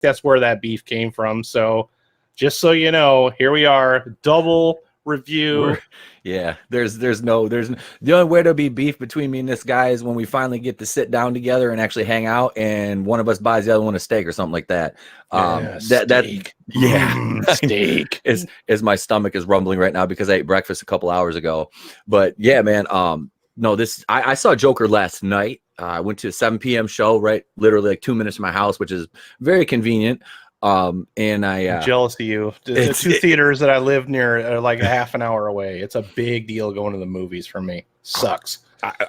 that's where that beef came from. So just so you know, here we are, double review. There's no the only way to be beef between me and this guy is when we finally get to sit down together and actually hang out, and one of us buys the other one a steak or something like that. Steak. Steak. As my stomach is rumbling right now because I ate breakfast a couple hours ago. But yeah, man, no, I saw Joker last night. I went to a 7 p.m. show, right, literally like 2 minutes from my house, which is very convenient. And I'm jealous of you. The two theaters that I live near are like a half an hour away. It's a big deal going to the movies for me. Sucks.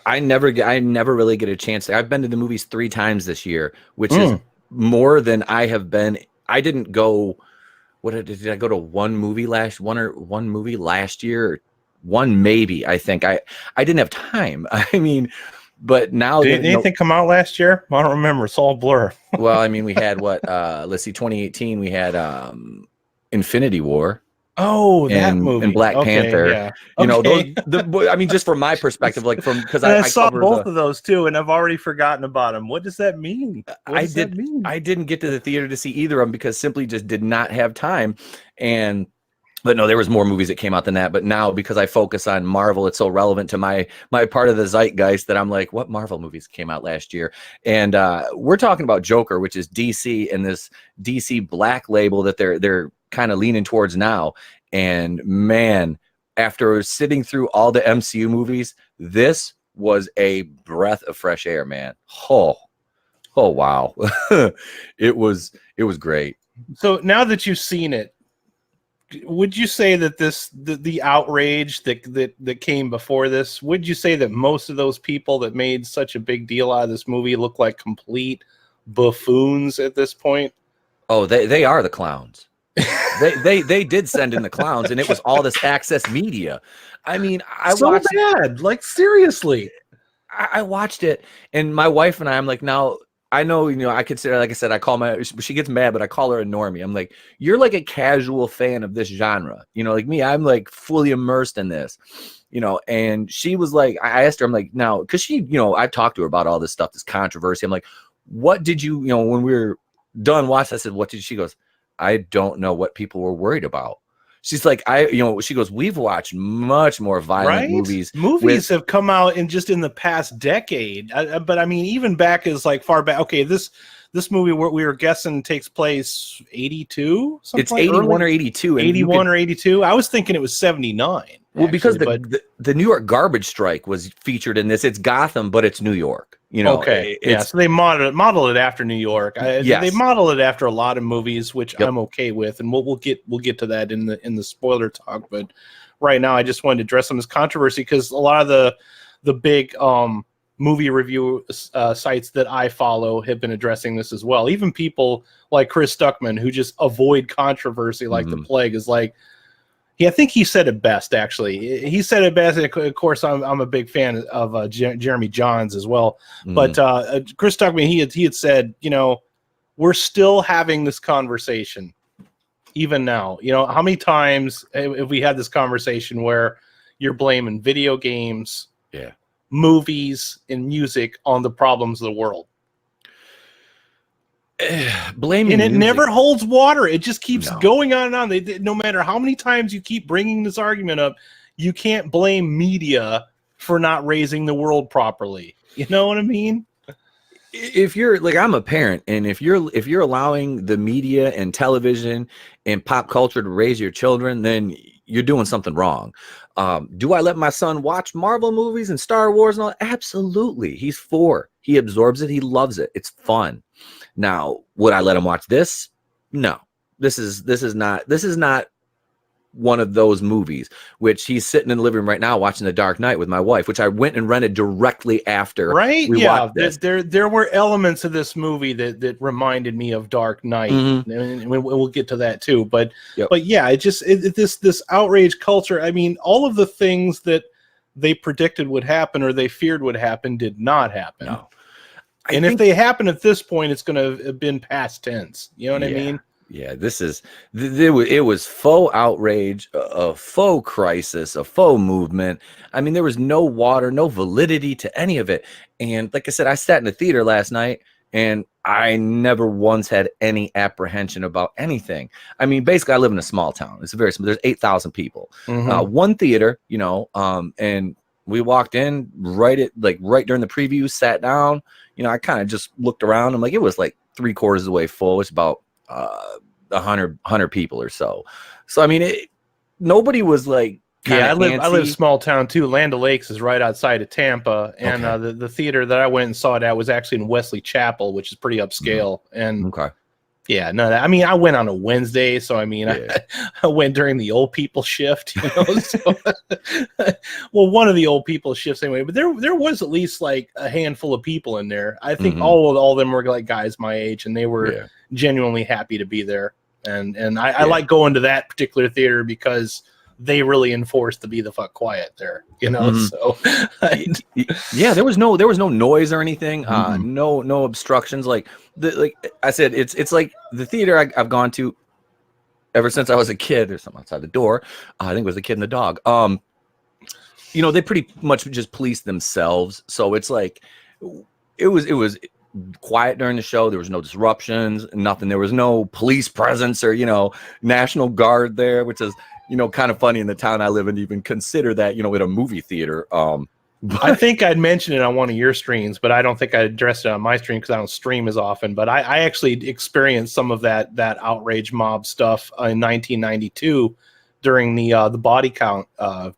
I never really get a chance. I've been to the movies 3 times this year, which is more than I have been. I didn't go. What did I go to? One movie last year? One maybe. I think I didn't have time. I mean. But now, did anything come out last year? I don't remember. It's all blur. Well, I mean, we had what? Let's see, 2018. We had Infinity War. Oh, that movie and Black Panther. Yeah. You know, I mean, just from my perspective, like because I saw both of those too, and I've already forgotten about them. What does that mean? I didn't get to the theater to see either of them because simply just did not have time. But no, there was more movies that came out than that. But now, because I focus on Marvel, it's so relevant to my part of the zeitgeist that I'm like, what Marvel movies came out last year? And we're talking about Joker, which is DC and this DC Black label that they're kind of leaning towards now. And man, after sitting through all the MCU movies, this was a breath of fresh air, man. Oh wow, it was great. So now that you've seen it, would you say that the outrage that came before this, would you say that most of those people that made such a big deal out of this movie look like complete buffoons at this point? Oh, they are the clowns. they did send in the clowns, and it was all this Access Media. I mean, bad. Like, seriously. I watched it, and my wife and I'm like, now I know, I consider, like I said, she gets mad, but I call her a normie. I'm like, you're like a casual fan of this genre. Like me, I'm like fully immersed in this, and she was like, I asked her, I'm like, now, because she, I've talked to her about all this stuff, this controversy. I'm like, what did you, when we were done watching, I said, what did she goes, I don't know what people were worried about. She's like, she goes, we've watched much more violent movies. Movies have come out in the past decade. But I mean, even back as like far back. Okay, this movie we were guessing takes place 82. It's 81 or 82. 81 or 82. I was thinking it was 79. Well, because the New York garbage strike was featured in this. It's Gotham, but it's New York. Okay, so they model it after New York. Yes. They model it after a lot of movies, which I'm okay with, and we'll get to that in the spoiler talk. But right now, I just wanted to address some of this controversy because a lot of the big movie review sites that I follow have been addressing this as well. Even people like Chris Stuckman, who just avoid controversy like the plague, is like. Yeah, I think he said it best, actually. He said it best. Of course, I'm a big fan of Jeremy Jahns as well. But Chris Stuckman, he had said, we're still having this conversation even now. How many times have we had this conversation where you're blaming video games, movies, and music on the problems of the world? Blaming and it music never holds water. It just keeps going on and on. No matter how many times you keep bringing this argument up, you can't blame media for not raising the world properly. You know what I mean? If you're like, I'm a parent, and if you're allowing the media and television and pop culture to raise your children, then you're doing something wrong. Do I let my son watch Marvel movies and Star Wars and all? Absolutely. He's 4. He absorbs it. He loves it. It's fun. Now, would I let him watch this? No. This is not one of those movies, which he's sitting in the living room right now watching The Dark Knight with my wife, which I went and rented directly after we watched this. There were elements of this movie that reminded me of Dark Knight, and we'll get to that too. But yeah, this outrage culture. I mean, all of the things that they predicted would happen or they feared would happen did not happen. No. And if they happen at this point, it's going to have been past tense. You know what I mean? Yeah, it was faux outrage, a faux crisis, a faux movement. I mean, there was no water, no validity to any of it. And like I said, I sat in the theater last night, and I never once had any apprehension about anything. I mean, basically, I live in a small town. It's a very small. There's 8,000 people. One theater, you know, and we walked in right during the preview, sat down. You know, I kind of just looked around. I'm like, it was like 3/4 of the way full. It's about 100 people or so. So I mean, nobody was like. Yeah, I live small town too. Land O'Lakes is right outside of Tampa, and the theater that I went and saw it at was actually in Wesley Chapel, which is pretty upscale. And yeah, no, I mean, I went on a Wednesday, so I mean, I went during the old people shift, you know. So, well, one of the old people shifts anyway, but there was at least like a handful of people in there. I think all of them were like guys my age, and they were genuinely happy to be there. And I like going to that particular theater because they really enforced to be the fuck quiet there, you know. So yeah, there was no noise or anything, no obstructions. Like I said, it's like the theater I've gone to ever since I was a kid. There's something outside the door. I think it was the kid and the dog. You know, they pretty much just police themselves. So it's like it was quiet during the show. There was no disruptions, nothing. There was no police presence or, you know, National Guard there, which is, you know, kind of funny in the town I live in to even consider that, you know, at a movie theater. I think I'd mentioned it on one of your streams, but I don't think I addressed it on my stream because I don't stream as often. But I actually experienced some of that outrage mob stuff in 1992 during the body count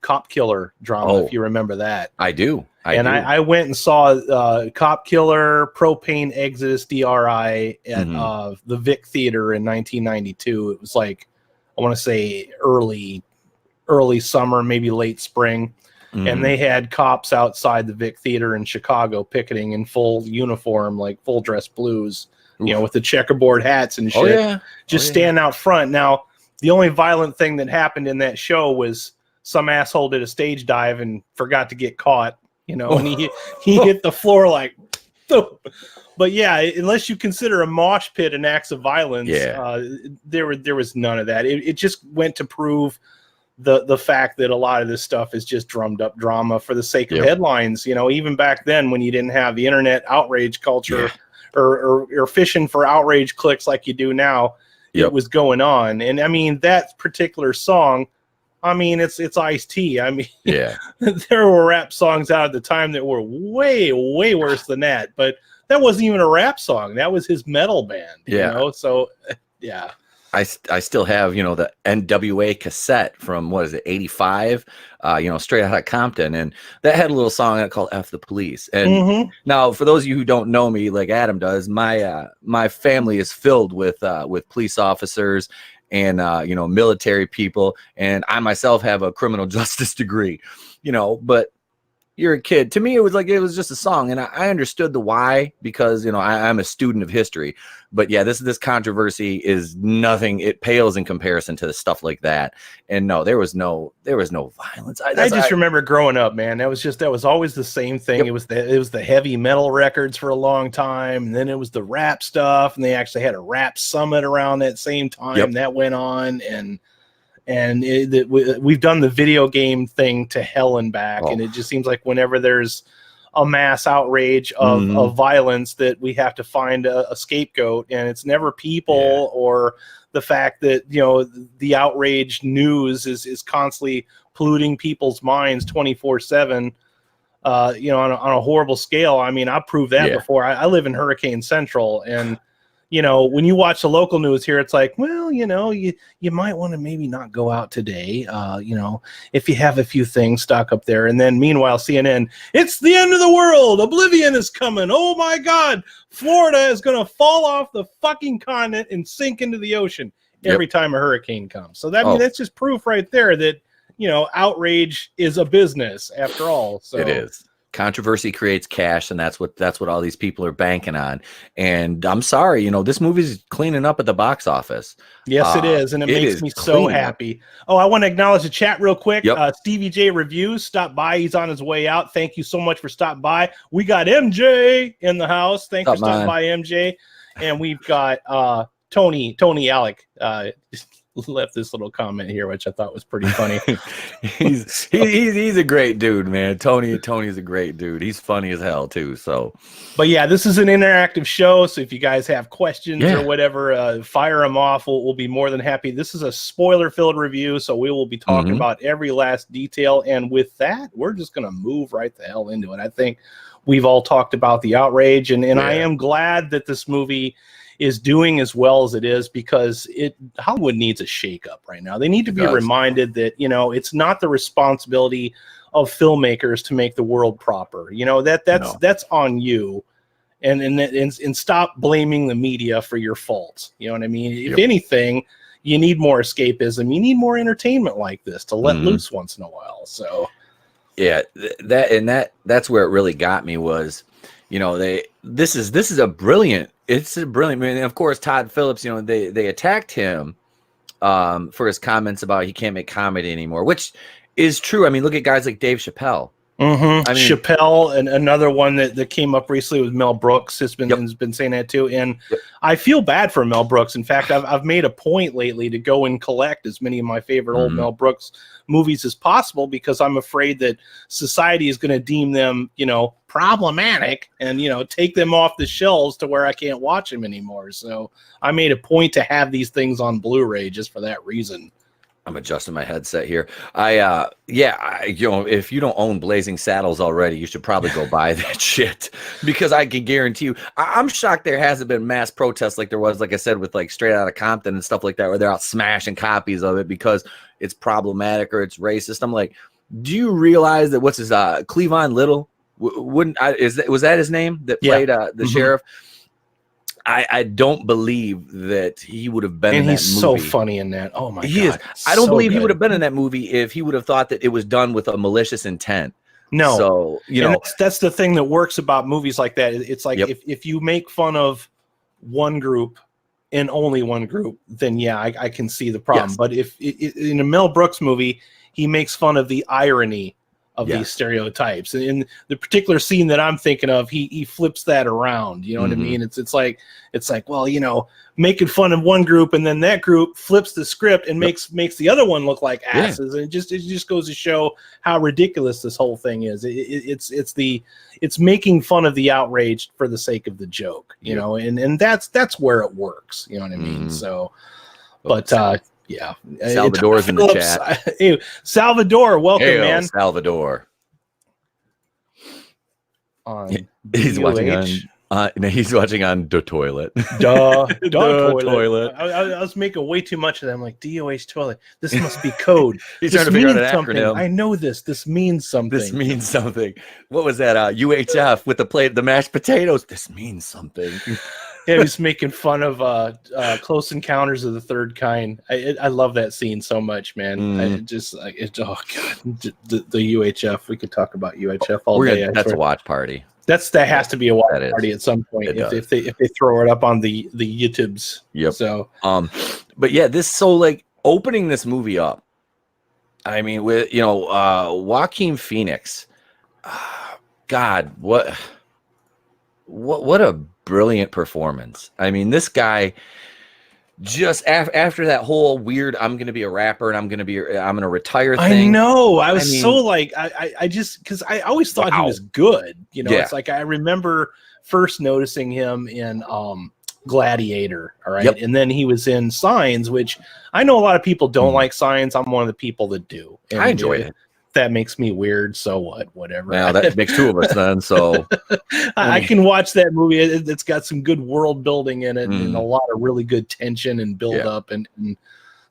cop killer drama, if you remember that. I do. I went and saw Cop Killer, Propane Exodus, DRI at the Vic Theater in 1992. It was like, I want to say early summer, maybe late spring. And they had cops outside the Vic Theater in Chicago picketing in full uniform, like full dress blues, you know, with the checkerboard hats and shit. Just stand out front. Now, the only violent thing that happened in that show was some asshole did a stage dive and forgot to get caught, you know, and he hit the floor like, but yeah, unless you consider a mosh pit an acts of violence, there was none of that. It just went to prove the fact that a lot of this stuff is just drummed up drama for the sake of headlines. You know, even back then when you didn't have the internet outrage culture or fishing for outrage clicks like you do now, it was going on. And I mean, that particular song, I mean, it's Ice-T. I mean, there were rap songs out at the time that were way, way worse than that. But that wasn't even a rap song. That was his metal band. You know? So, yeah. I still have, you know, the NWA cassette from, what is it, 85, you know, straight out of Compton. And that had a little song called F the Police. And now, for those of you who don't know me, like Adam does, my family is filled with police officers and, you know, military people. And I myself have a criminal justice degree, you know, but you're a kid. To me, it was just a song, and I understood the why, because, you know, I'm a student of history. But yeah, this controversy is nothing. It pales in comparison to the stuff like that. And no, there was no violence. I just remember growing up, man. That was always the same thing. It was the heavy metal records for a long time, and then it was the rap stuff, and they actually had a rap summit around that same time that went on, and we've done the video game thing to hell and back, and it just seems like whenever there's a mass outrage of violence that we have to find a scapegoat, and it's never people or the fact that, you know, the outrage news is constantly polluting people's minds 24/7, you know, on a horrible scale. I mean, I've proved that before. I live in Hurricane Central, and you know, when you watch the local news here, it's like, well, you know, you might want to maybe not go out today, you know, if you have a few things stuck up there. And then meanwhile, CNN, it's the end of the world. Oblivion is coming. Oh, my God. Florida is going to fall off the fucking continent and sink into the ocean every time a hurricane comes. So that's just proof right there that, you know, outrage is a business after all. So it is. Controversy creates cash, and that's what all these people are banking on. And I'm sorry, you know, this movie's cleaning up at the box office. Yes, it is, and it makes me so happy. Oh, I want to acknowledge the chat real quick. Stevie J Reviews stopped by. He's on his way out. Thank you so much for stopping by. We got MJ in the house. Thanks for stopping by, MJ. And we've got Tony Alec. left this little comment here, which I thought was pretty funny. he's a great dude, man. Tony's a great dude. He's funny as hell too. So, but yeah, this is an interactive show. So if you guys have questions or whatever, fire them off. We'll be more than happy. This is a spoiler-filled review, so we will be talking about every last detail. And with that, we're just gonna move right the hell into it. I think we've all talked about the outrage, and I am glad that this movie is doing as well as it is, because Hollywood needs a shakeup right now. They need to be reminded that, you know, it's not the responsibility of filmmakers to make the world proper. You know, that's on you, and stop blaming the media for your faults. You know what I mean? If anything, you need more escapism. You need more entertainment like this to let loose once in a while. So yeah, that's where it really got me was, you know, this is a brilliant. It's a brilliant. I mean, of course, Todd Phillips, you know, they attacked him for his comments about he can't make comedy anymore, which is true. I mean, look at guys like Dave Chappelle. I mean, Chappelle, and another one that came up recently was Mel Brooks has been saying that too. And I feel bad for Mel Brooks. In fact, I've made a point lately to go and collect as many of my favorite old Mel Brooks movies as possible, because I'm afraid that society is going to deem them, you know, problematic and, you know, take them off the shelves to where I can't watch them anymore. So I made a point to have these things on Blu-ray just for that reason. I'm adjusting my headset here. You know, if you don't own Blazing Saddles already, you should probably go buy that shit, because I can guarantee you, I'm shocked there hasn't been mass protests like there was, like I said, with like Straight Outta Compton and stuff like that, where they're out smashing copies of it because it's problematic or it's racist. I'm like, do you realize that what's his Cleavon Little? Was that his name that played the sheriff? I don't believe that he would have been in that movie. And he's so funny in that. Oh my God. He is. I don't believe he would have been in that movie if he would have thought that it was done with a malicious intent. No. So, you know, that's the thing that works about movies like that. It's like if you make fun of one group and only one group, then yeah, I can see the problem. Yes. But if in a Mel Brooks movie, he makes fun of the irony of these stereotypes. And in the particular scene that I'm thinking of, he flips that around. You know what I mean? It's like, well, you know, making fun of one group, and then that group flips the script and makes the other one look like asses. And it just goes to show how ridiculous this whole thing is. It's making fun of the outrage for the sake of the joke, you know, and that's where it works. You know what I mean? So, but yeah, Salvador's in the chat. Hey, Salvador, welcome, man. Salvador. He's watching on the toilet. Toilet. I was making way too much of that. I'm like, DOH toilet. This must be code. He's trying to figure out an acronym. I know this. This means something. This means something. What was that? UHF with the mashed potatoes. This means something. Yeah, he's making fun of Close Encounters of the Third Kind. I love that scene so much, man. I just like it. Oh God, the UHF. We could talk about UHF all day. That's a watch party. That has to be a watch party at some point if they throw it up on the YouTubes. Yep. So but yeah, like opening this movie up. I mean, with Joaquin Phoenix. God, what a brilliant performance. I mean, this guy just after that whole weird I'm gonna be a rapper and I'm gonna retire thing. I know. I was so like I just because I always thought he was good. You know, it's like I remember first noticing him in Gladiator, all right, and then he was in Signs, which I know a lot of people don't like Signs. I'm one of the people that do. And I enjoy it. That makes me weird, so whatever. Now that makes two of us then, so I can watch that movie. It's got some good world building in it and a lot of really good tension and build up and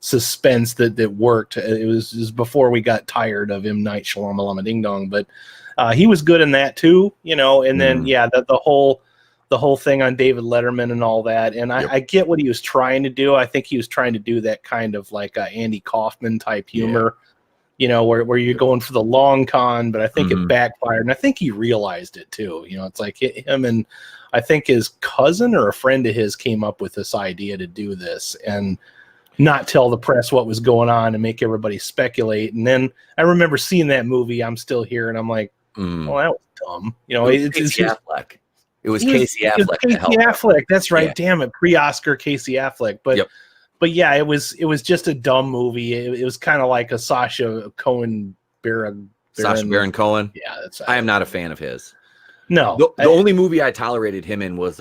suspense that worked. It was before we got tired of M. Night Shyamalan Ding Dong, but he was good in that too, you know. And then the whole thing on David Letterman and all that. And I get what he was trying to do. I think he was trying to do that kind of like Andy Kaufman type humor. You know, where you're going for the long con, but I think it backfired, and I think he realized it too. You know, it's like him and I think his cousin or a friend of his came up with this idea to do this and not tell the press what was going on and make everybody speculate. And then I remember seeing that movie, I'm Still Here, and I'm like, well, that was dumb. You know, it's Casey Affleck. It was Casey Affleck. Casey Affleck. That's right. Yeah. Damn it, pre-Oscar Casey Affleck. But but yeah, it was just a dumb movie. It was kind of like a Sacha Cohen Sacha Baron Cohen. Yeah, I am not a fan of his. No, The only movie I tolerated him in was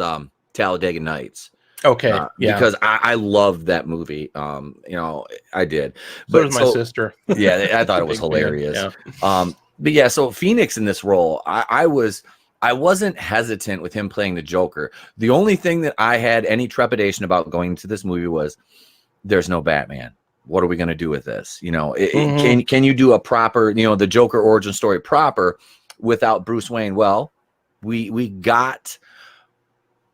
Talladega Nights. Okay, yeah, because I loved that movie. I did. So does my sister. Yeah, I thought it was hilarious. Yeah. But yeah, so Phoenix in this role, I wasn't hesitant with him playing the Joker. The only thing that I had any trepidation about going to this movie was there's no Batman. What are we going to do with this? Can you do a proper, the Joker origin story proper without Bruce Wayne? Well, we got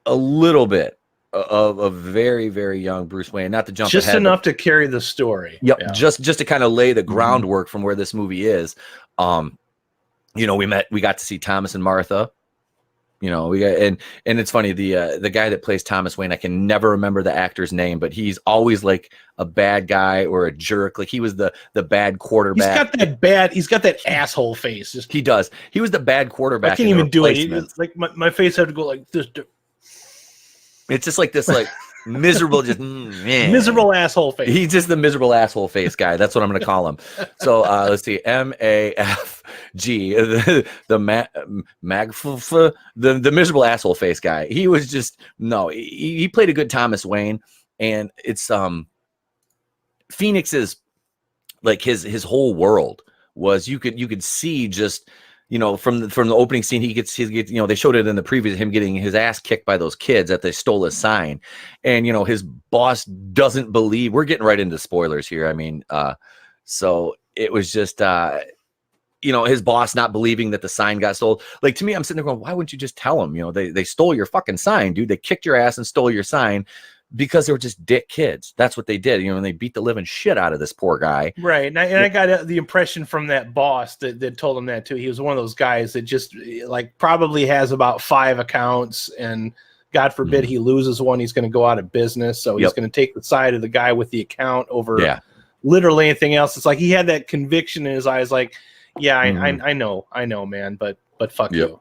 a little bit of a very, very young Bruce Wayne, not to jump just ahead, enough to carry the story. Yep. Yeah. Just to kind of lay the groundwork from where this movie is. We got to see Thomas and Martha. And it's funny, the guy that plays Thomas Wayne, I can never remember the actor's name, but he's always like a bad guy or a jerk. Like he was the bad quarterback. He's got that asshole face. He does. He was the bad quarterback. I can't even do it. It's like my face had to go like this. It's just like this, like miserable, just miserable asshole face. He's just the miserable asshole face guy. That's what I'm going to call him. So let's see, MAFG, the miserable asshole face guy. He was just he played a good Thomas Wayne, and it's Phoenix's like his whole world was you could see just. From the opening scene, he gets they showed it in the previous, him getting his ass kicked by those kids that they stole his sign. And, his boss doesn't believe, we're getting right into spoilers here. I mean, so it was just, his boss not believing that the sign got stolen. Like, to me, I'm sitting there going, why wouldn't you just tell him, they stole your fucking sign, dude. They kicked your ass and stole your sign. Because they were just dick kids. That's what they did, and they beat the living shit out of this poor guy. Right, and I got the impression from that boss that told him that too. He was one of those guys that just like probably has about 5 accounts, and God forbid he loses one, he's going to go out of business. So he's going to take the side of the guy with the account over literally anything else. It's like he had that conviction in his eyes, like, yeah, I know, man, but fuck you.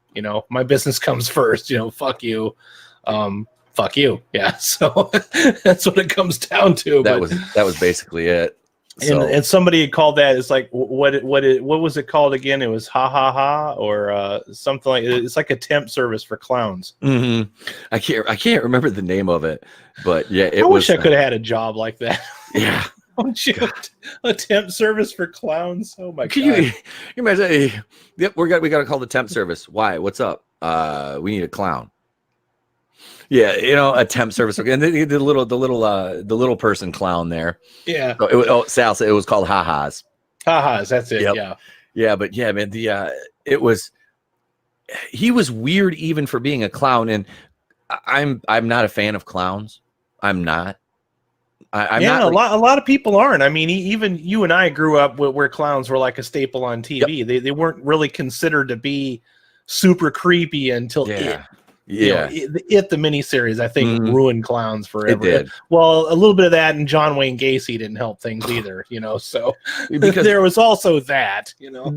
My business comes first. Fuck you. Fuck you. Yeah. So that's what it comes down to. That was basically it. So. And somebody had called that. It's like, what was it called again? It was ha ha ha or something like. It's like a temp service for clowns. Mm-hmm. I can't remember the name of it, but yeah, I wish I could have had a job like that. Yeah. A temp service for clowns. Oh my god! You imagine? Yep, we got to call the temp service. Why? What's up? We need a clown. Yeah, a temp service, and the little person clown there. Yeah. So Sal said it was called Ha-Has. Ha-Has, that's it. Yep. Yeah, but yeah, man, he was weird even for being a clown, and I'm not a fan of clowns. I'm not. I'm not a lot of people aren't. I mean, even you and I grew up where clowns were like a staple on TV. Yep. They weren't really considered to be super creepy until it. Yeah, the miniseries I think ruined clowns forever. It did. Well, a little bit of that, and John Wayne Gacy didn't help things either. So because there was also that.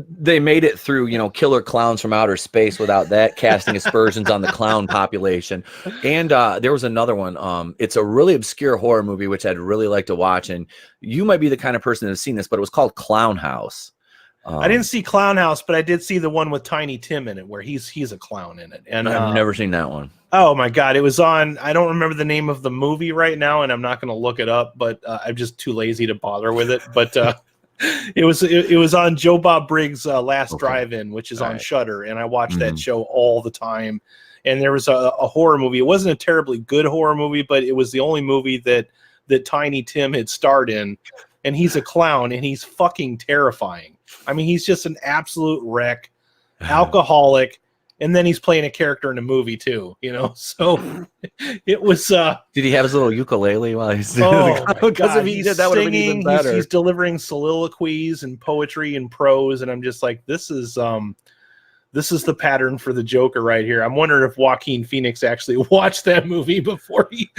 They made it through killer clowns from outer space without that casting aspersions on the clown population. And there was another one. It's a really obscure horror movie which I'd really like to watch, and you might be the kind of person that's seen this, but it was called Clown House. I didn't see Clown House, but I did see the one with Tiny Tim in it, where he's a clown in it. And I've never seen that one. Oh my god, it was on. I don't remember the name of the movie right now, and I'm not going to look it up. But I'm just too lazy to bother with it. But it was on Joe Bob Briggs' Last Drive-In, which is on Shudder, and I watched that show all the time. And there was a horror movie. It wasn't a terribly good horror movie, but it was the only movie that Tiny Tim had starred in. And he's a clown, and he's fucking terrifying. I mean, he's just an absolute wreck, alcoholic, and then he's playing a character in a movie too, So it was. Did he have his little ukulele while he's doing because if he did, that would have been even better. He's delivering soliloquies and poetry and prose, and I'm just like, this is the pattern for the Joker right here. I'm wondering if Joaquin Phoenix actually watched that movie before he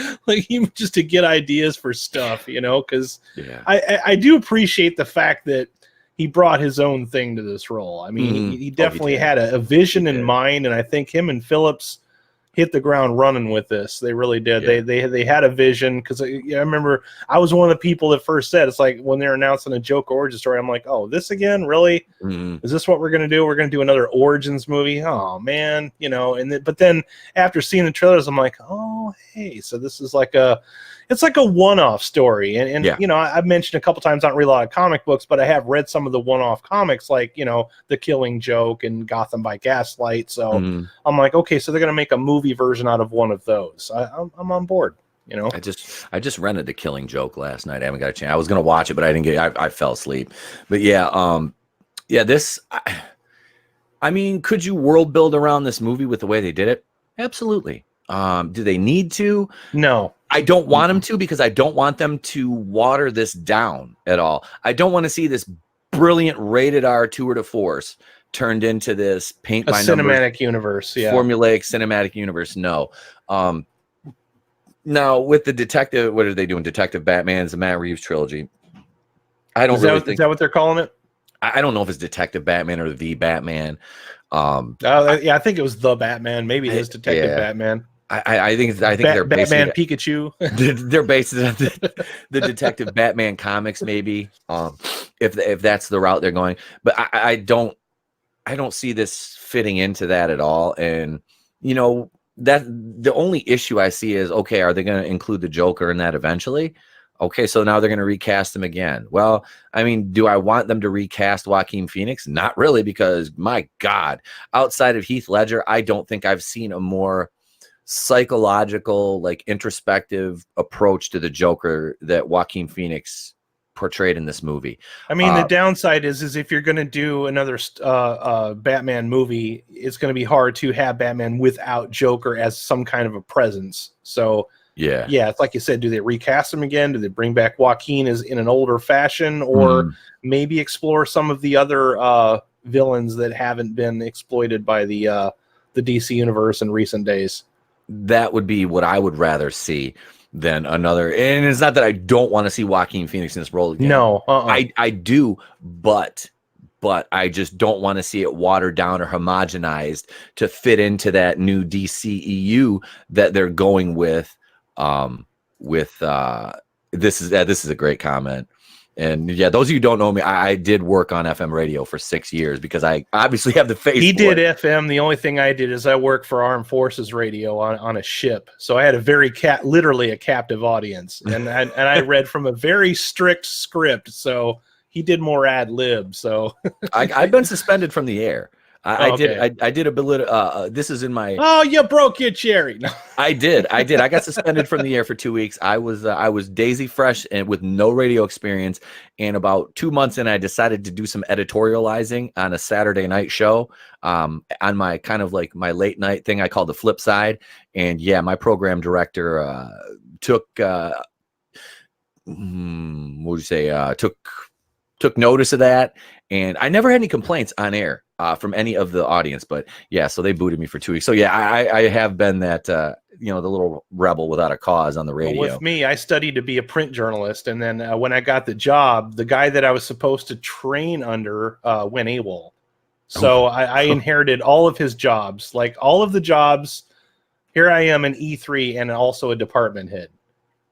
just to get ideas for stuff, because I do appreciate the fact that he brought his own thing to this role. I mean, he definitely had a vision in mind, and I think him and Phillips hit the ground running with this. They really did. Yeah. They had a vision, because I remember I was one of the people that first said, it's like when they're announcing a Joker origin story, I'm like, oh, this again, really? Is this what we're gonna do? We're gonna do another Origins movie? Oh man, but then after seeing the trailers, I'm like, oh hey, so this is like it's like a one-off story, and I've mentioned a couple times I don't read a lot of comic books, but I have read some of the one-off comics, like The Killing Joke and Gotham by Gaslight. So I'm like, okay, so they're gonna make a movie version out of one of those. I'm on board. I just rented The Killing Joke last night. I haven't got a chance. I was gonna watch it, but I didn't get. I fell asleep. But this. I mean, could you world build around this movie with the way they did it? Absolutely. Do they need to? No. I don't want them to, because I don't want them to water this down at all. I don't want to see this brilliant rated R tour de force turned into this paint by numbers cinematic universe, formulaic cinematic universe. No. Now with the detective, what are they doing? Detective Batman is the Matt Reeves trilogy. I don't think is that what they're calling it? I don't know if it's Detective Batman or the Batman. I think it was the Batman. Maybe it is Detective Batman. I think they're Batman Pikachu. They're based on the Detective Batman comics, maybe. If that's the route they're going, but I don't see this fitting into that at all. And that the only issue I see is, okay, are they going to include the Joker in that eventually? Okay, so now they're going to recast him again. Well, I mean, do I want them to recast Joaquin Phoenix? Not really, because my God, outside of Heath Ledger, I don't think I've seen a more psychological, like introspective approach to the Joker that Joaquin Phoenix portrayed in this movie. I mean, the downside is if you're going to do another Batman movie, it's going to be hard to have Batman without Joker as some kind of a presence. So yeah, it's like you said, do they recast him again? Do they bring back Joaquin as in an older fashion, or maybe explore some of the other villains that haven't been exploited by the DC universe in recent days? That would be what I would rather see than another. And it's not that I don't want to see Joaquin Phoenix in this role again. No, I do, but I just don't want to see it watered down or homogenized to fit into that new DCEU that they're going with. This is a great comment. And yeah, those of you who don't know me, I did work on FM radio for 6 years, because I obviously have the face. He did FM. The only thing I did is I worked for Armed Forces Radio on a ship. So I had a literally a captive audience, and I read from a very strict script. So he did more ad lib. So I've been suspended from the air. I did a bit. This is in my. Oh, you broke your cherry. No. I did. I got suspended from the air for 2 weeks. I was daisy fresh and with no radio experience. And about 2 months in, I decided to do some editorializing on a Saturday night show. On my kind of like my late night thing I call the Flip Side. And yeah, my program director took notice of that. And I never had any complaints on air from any of the audience, but yeah, so they booted me for 2 weeks. So yeah, I have been that, the little rebel without a cause on the radio. Well, with me, I studied to be a print journalist. And then when I got the job, the guy that I was supposed to train under went AWOL. So I inherited all of his jobs, like all of the jobs. Here I am an E3 and also a department head,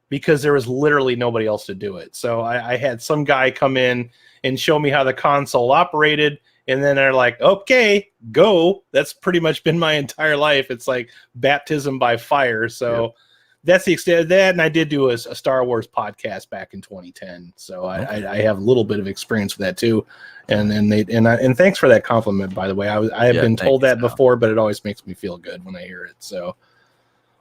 because there was literally nobody else to do it. So I had some guy come in and show me how the console operated. And then they're like, okay, go. That's pretty much been my entire life. It's like baptism by fire. So that's the extent of that. And I did do a Star Wars podcast back in 2010. So I have a little bit of experience with that too. And thanks for that compliment, by the way. I have been told that before, but it always makes me feel good when I hear it. So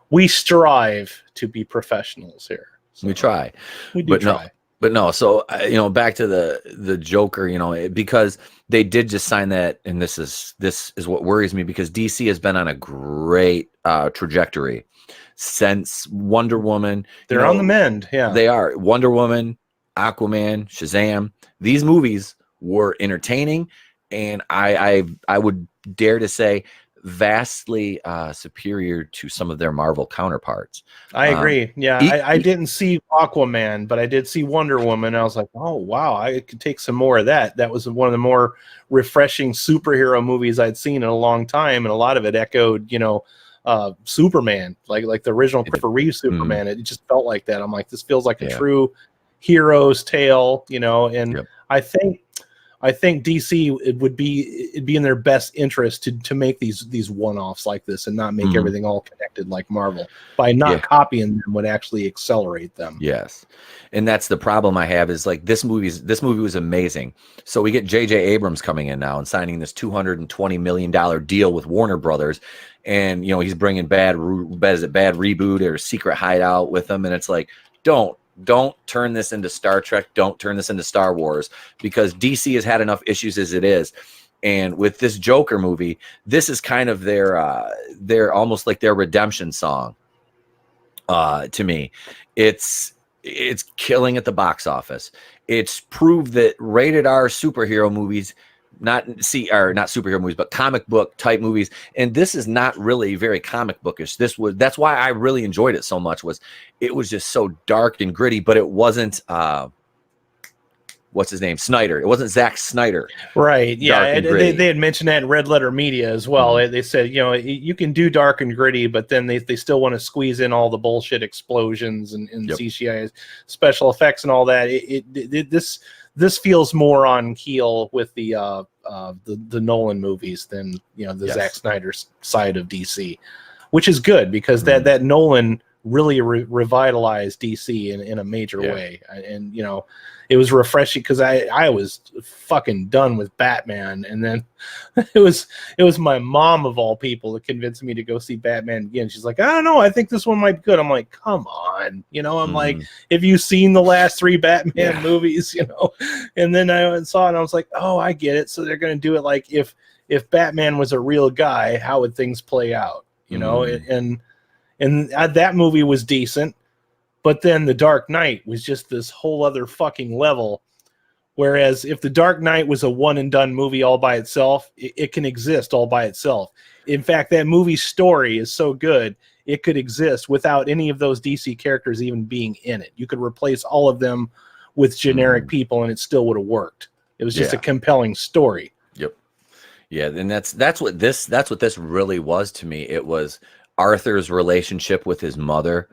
we strive to be professionals here. So we try. We do try. But no, so back to the Joker, because they did just sign that, and this is what worries me, because DC has been on a great trajectory since Wonder Woman. They're on the mend, yeah. They are. Wonder Woman, Aquaman, Shazam. These movies were entertaining, and I would dare to say vastly superior to some of their Marvel counterparts. I agree. I didn't see Aquaman, but I did see Wonder Woman. I was like, oh wow, I could take some more of that. That was one of the more refreshing superhero movies I'd seen in a long time, and a lot of it echoed, Superman, like the original Christopher Reeve Superman. It just felt like that. I'm like, this feels like a true hero's tale, you know. And I think DC, it'd be in their best interest to make these one-offs like this and not make everything all connected like Marvel. By not copying them would actually accelerate them. Yes. And that's the problem I have is like this movie was amazing. So we get J.J. Abrams coming in now and signing this $220 million deal with Warner Brothers. And, you know, he's bringing bad reboot or secret hideout with them. And it's like, don't turn this into Star Trek. Don't turn this into Star Wars, because DC has had enough issues as it is. And with this Joker movie, this is kind of their almost like their redemption song. To me, it's killing at the box office. It's proved that rated R superhero movies, not superhero movies, but comic book type movies. And this is not really very comic bookish. That's why I really enjoyed it so much. It was just so dark and gritty, but it wasn't what's his name? Snyder. It wasn't Zack Snyder. Right. Yeah. And they had mentioned that in Red Letter Media as well. They said, you know, you can do dark and gritty, but then they still want to squeeze in all the bullshit explosions and CGI special effects and all that. This feels more on keel with the Nolan movies than, you know, the Zack Snyder side of DC, which is good because that Nolan really revitalized DC in a major way. And, you know, it was refreshing because I was fucking done with Batman. And then it was my mom of all people that convinced me to go see Batman again. She's like, I don't know, I think this one might be good. I'm like, come on. You know, I'm like, have you seen the last 3 Batman movies? You know? And then I went and saw it and I was like, oh, I get it. So they're going to do it like if Batman was a real guy, how would things play out? You know? And that movie was decent. But then The Dark Knight was just this whole other fucking level. Whereas if The Dark Knight was a one and done movie all by itself, it can exist all by itself. In fact, that movie's story is so good, it could exist without any of those DC characters even being in it. You could replace all of them with generic people and it still would have worked. It was just a compelling story. Yep. Yeah, and that's what this really was to me. It was Arthur's relationship with his mother.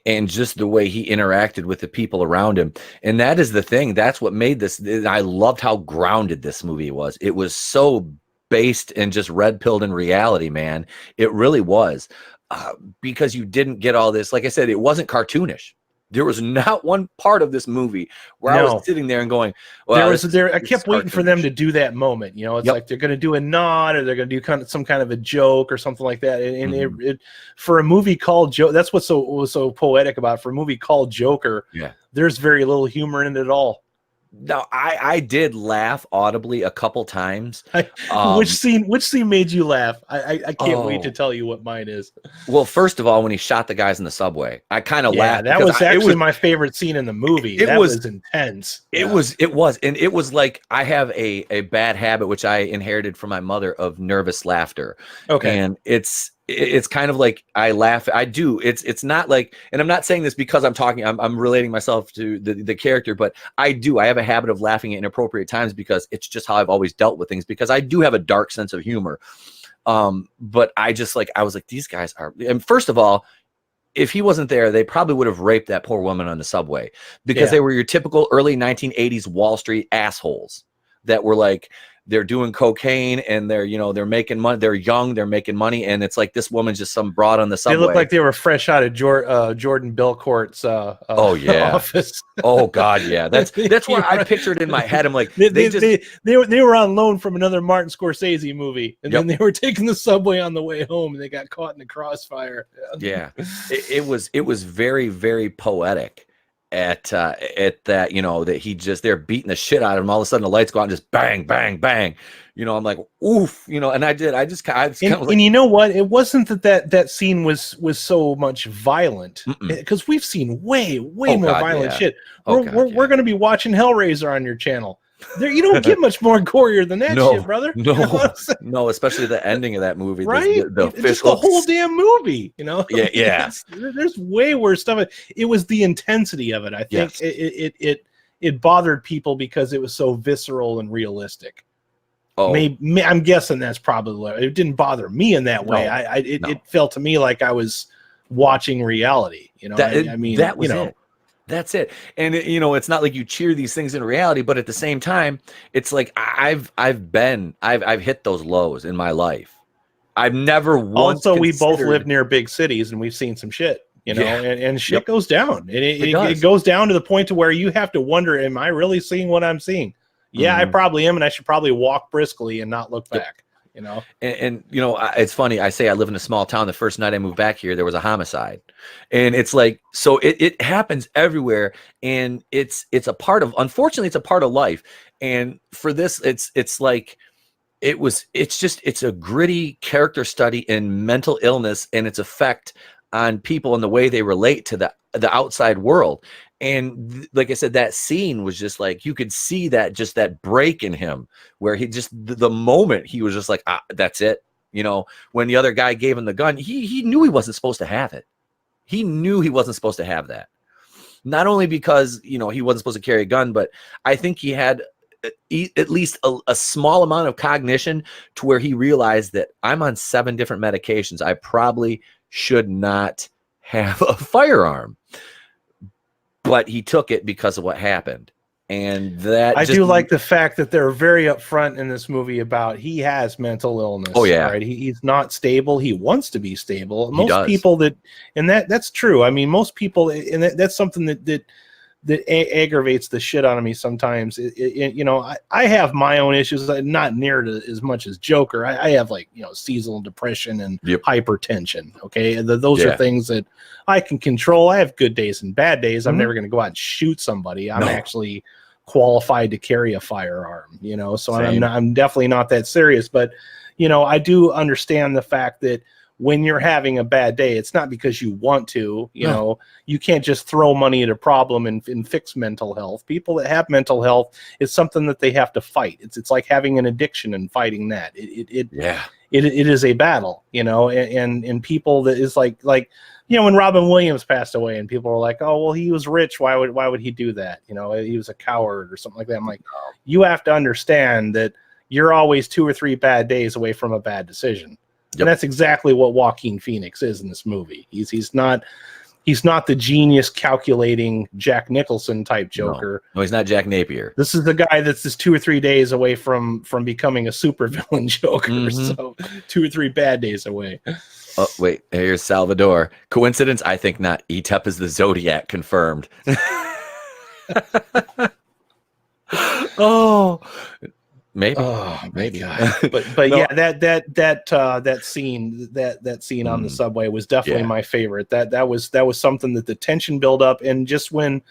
And just the way he interacted with the people around him. And that is the thing. That's what made this. I loved how grounded this movie was. It was so based and just red-pilled in reality, man. It really was. Because you didn't get all this. Like I said, it wasn't cartoonish. There was not one part of this movie where I was sitting there and going, well, I kept waiting for them to do that moment. You know, it's like they're going to do a nod or they're going to do some kind of a joke or something like that. And it for a movie called Joker, that's what was so poetic about it. For a movie called Joker, there's very little humor in it at all. Now, I did laugh audibly a couple times. Which scene made you laugh? I can't wait to tell you what mine is. Well, first of all, when he shot the guys in the subway, I kind of laughed. That was actually my favorite scene in the movie. That was intense. It was, and it was like I have a bad habit which I inherited from my mother of nervous laughter. Okay, and it's kind of like I laugh. I do. It's not like, and I'm not saying this because I'm relating myself to the character, but I do. I have a habit of laughing at inappropriate times because it's just how I've always dealt with things, because I do have a dark sense of humor. But I was like, these guys are, and first of all, if he wasn't there, they probably would have raped that poor woman on the subway, because they were your typical early 1980s Wall Street assholes that were like, they're doing cocaine and they're making money. They're young, they're making money, and it's like this woman's just some broad on the subway. They look like they were fresh out of Jordan Belcourt's office. Oh God, yeah. That's what I pictured in my head. I'm like, they were on loan from another Martin Scorsese movie, and then they were taking the subway on the way home, and they got caught in the crossfire. Yeah, it was very, very poetic. At that, you know, that they're beating the shit out of him. All of a sudden the lights go out and just bang, bang, bang. You know, I'm like, oof, you know, and and you know what? It wasn't that scene was so much violent, because we've seen way more violent shit. We're going to be watching Hellraiser on your channel. You don't get much more gorier than that shit, brother. No, especially the ending of that movie, right? It's the whole damn movie, you know. Yeah. There's way worse stuff. It was the intensity of it. I think it bothered people because it was so visceral and realistic. Oh, I'm guessing that's probably it. Didn't bother me in that way. No. It felt to me like I was watching reality. You know, I mean, that was you know, it. That's it. And it's not like you cheer these things in reality, but at the same time, it's like I've hit those lows in my life. I've never once also we both considered- live near big cities and we've seen some shit. You know, Yeah. and shit Yep. goes down. And It it does. goes down to the point to where you have to wonder, am I really seeing what I'm seeing? Yeah, I Mhm. probably am, and I should probably walk briskly and not look Yep. back. You know, And it's funny. I say I live in a small town. The first night I moved back here, there was a homicide, and it's like, so it happens everywhere, and it's a part of. Unfortunately, it's a part of life. And for this, it's like it's a gritty character study in mental illness and its effect on people and the way they relate to the outside world. And like I said, that scene was just like, you could see that, just that break in him where he just, the moment he was just like, that's it. When the other guy gave him the gun, he knew he wasn't supposed to have it. He knew he wasn't supposed to have that. Not only because, he wasn't supposed to carry a gun, but I think he had at least a small amount of cognition to where he realized that I'm on 7 different medications. I probably should not have a firearm, but he took it because of what happened. And that I do like the fact that they're very upfront in this movie about he has mental illness. Oh, yeah. Right? He's not stable. He wants to be stable. He Most does. people that's true. I mean, most people, and that's something that aggravates the shit out of me sometimes. I have my own issues, not near as much as Joker. I have seasonal depression and hypertension. Okay, those are things that I can control. I have good days and bad days. I'm never going to go out and shoot somebody. I'm actually qualified to carry a firearm. So I'm definitely not that serious. But I do understand the fact that when you're having a bad day, it's not because you want to, you can't just throw money at a problem and fix mental health. People that have mental health, it's something that they have to fight. It's like having an addiction and fighting that. It is a battle, and people that is like, when Robin Williams passed away and people were like, oh, well, he was rich. Why would he do that? He was a coward or something like that. I'm like, you have to understand that you're always 2 or 3 bad days away from a bad decision. Yep. And that's exactly what Joaquin Phoenix is in this movie. He's not the genius calculating Jack Nicholson type Joker. No, he's not Jack Napier. This is the guy that's just 2 or 3 days away from becoming a supervillain Joker. Mm-hmm. So 2 or 3 bad days away. Oh, wait, here's Salvador. Coincidence? I think not. ETEP is the Zodiac, confirmed. Oh, maybe. Oh, maybe. But no. Yeah, that scene on the subway was definitely my favorite. That was something that the tension built up, and just when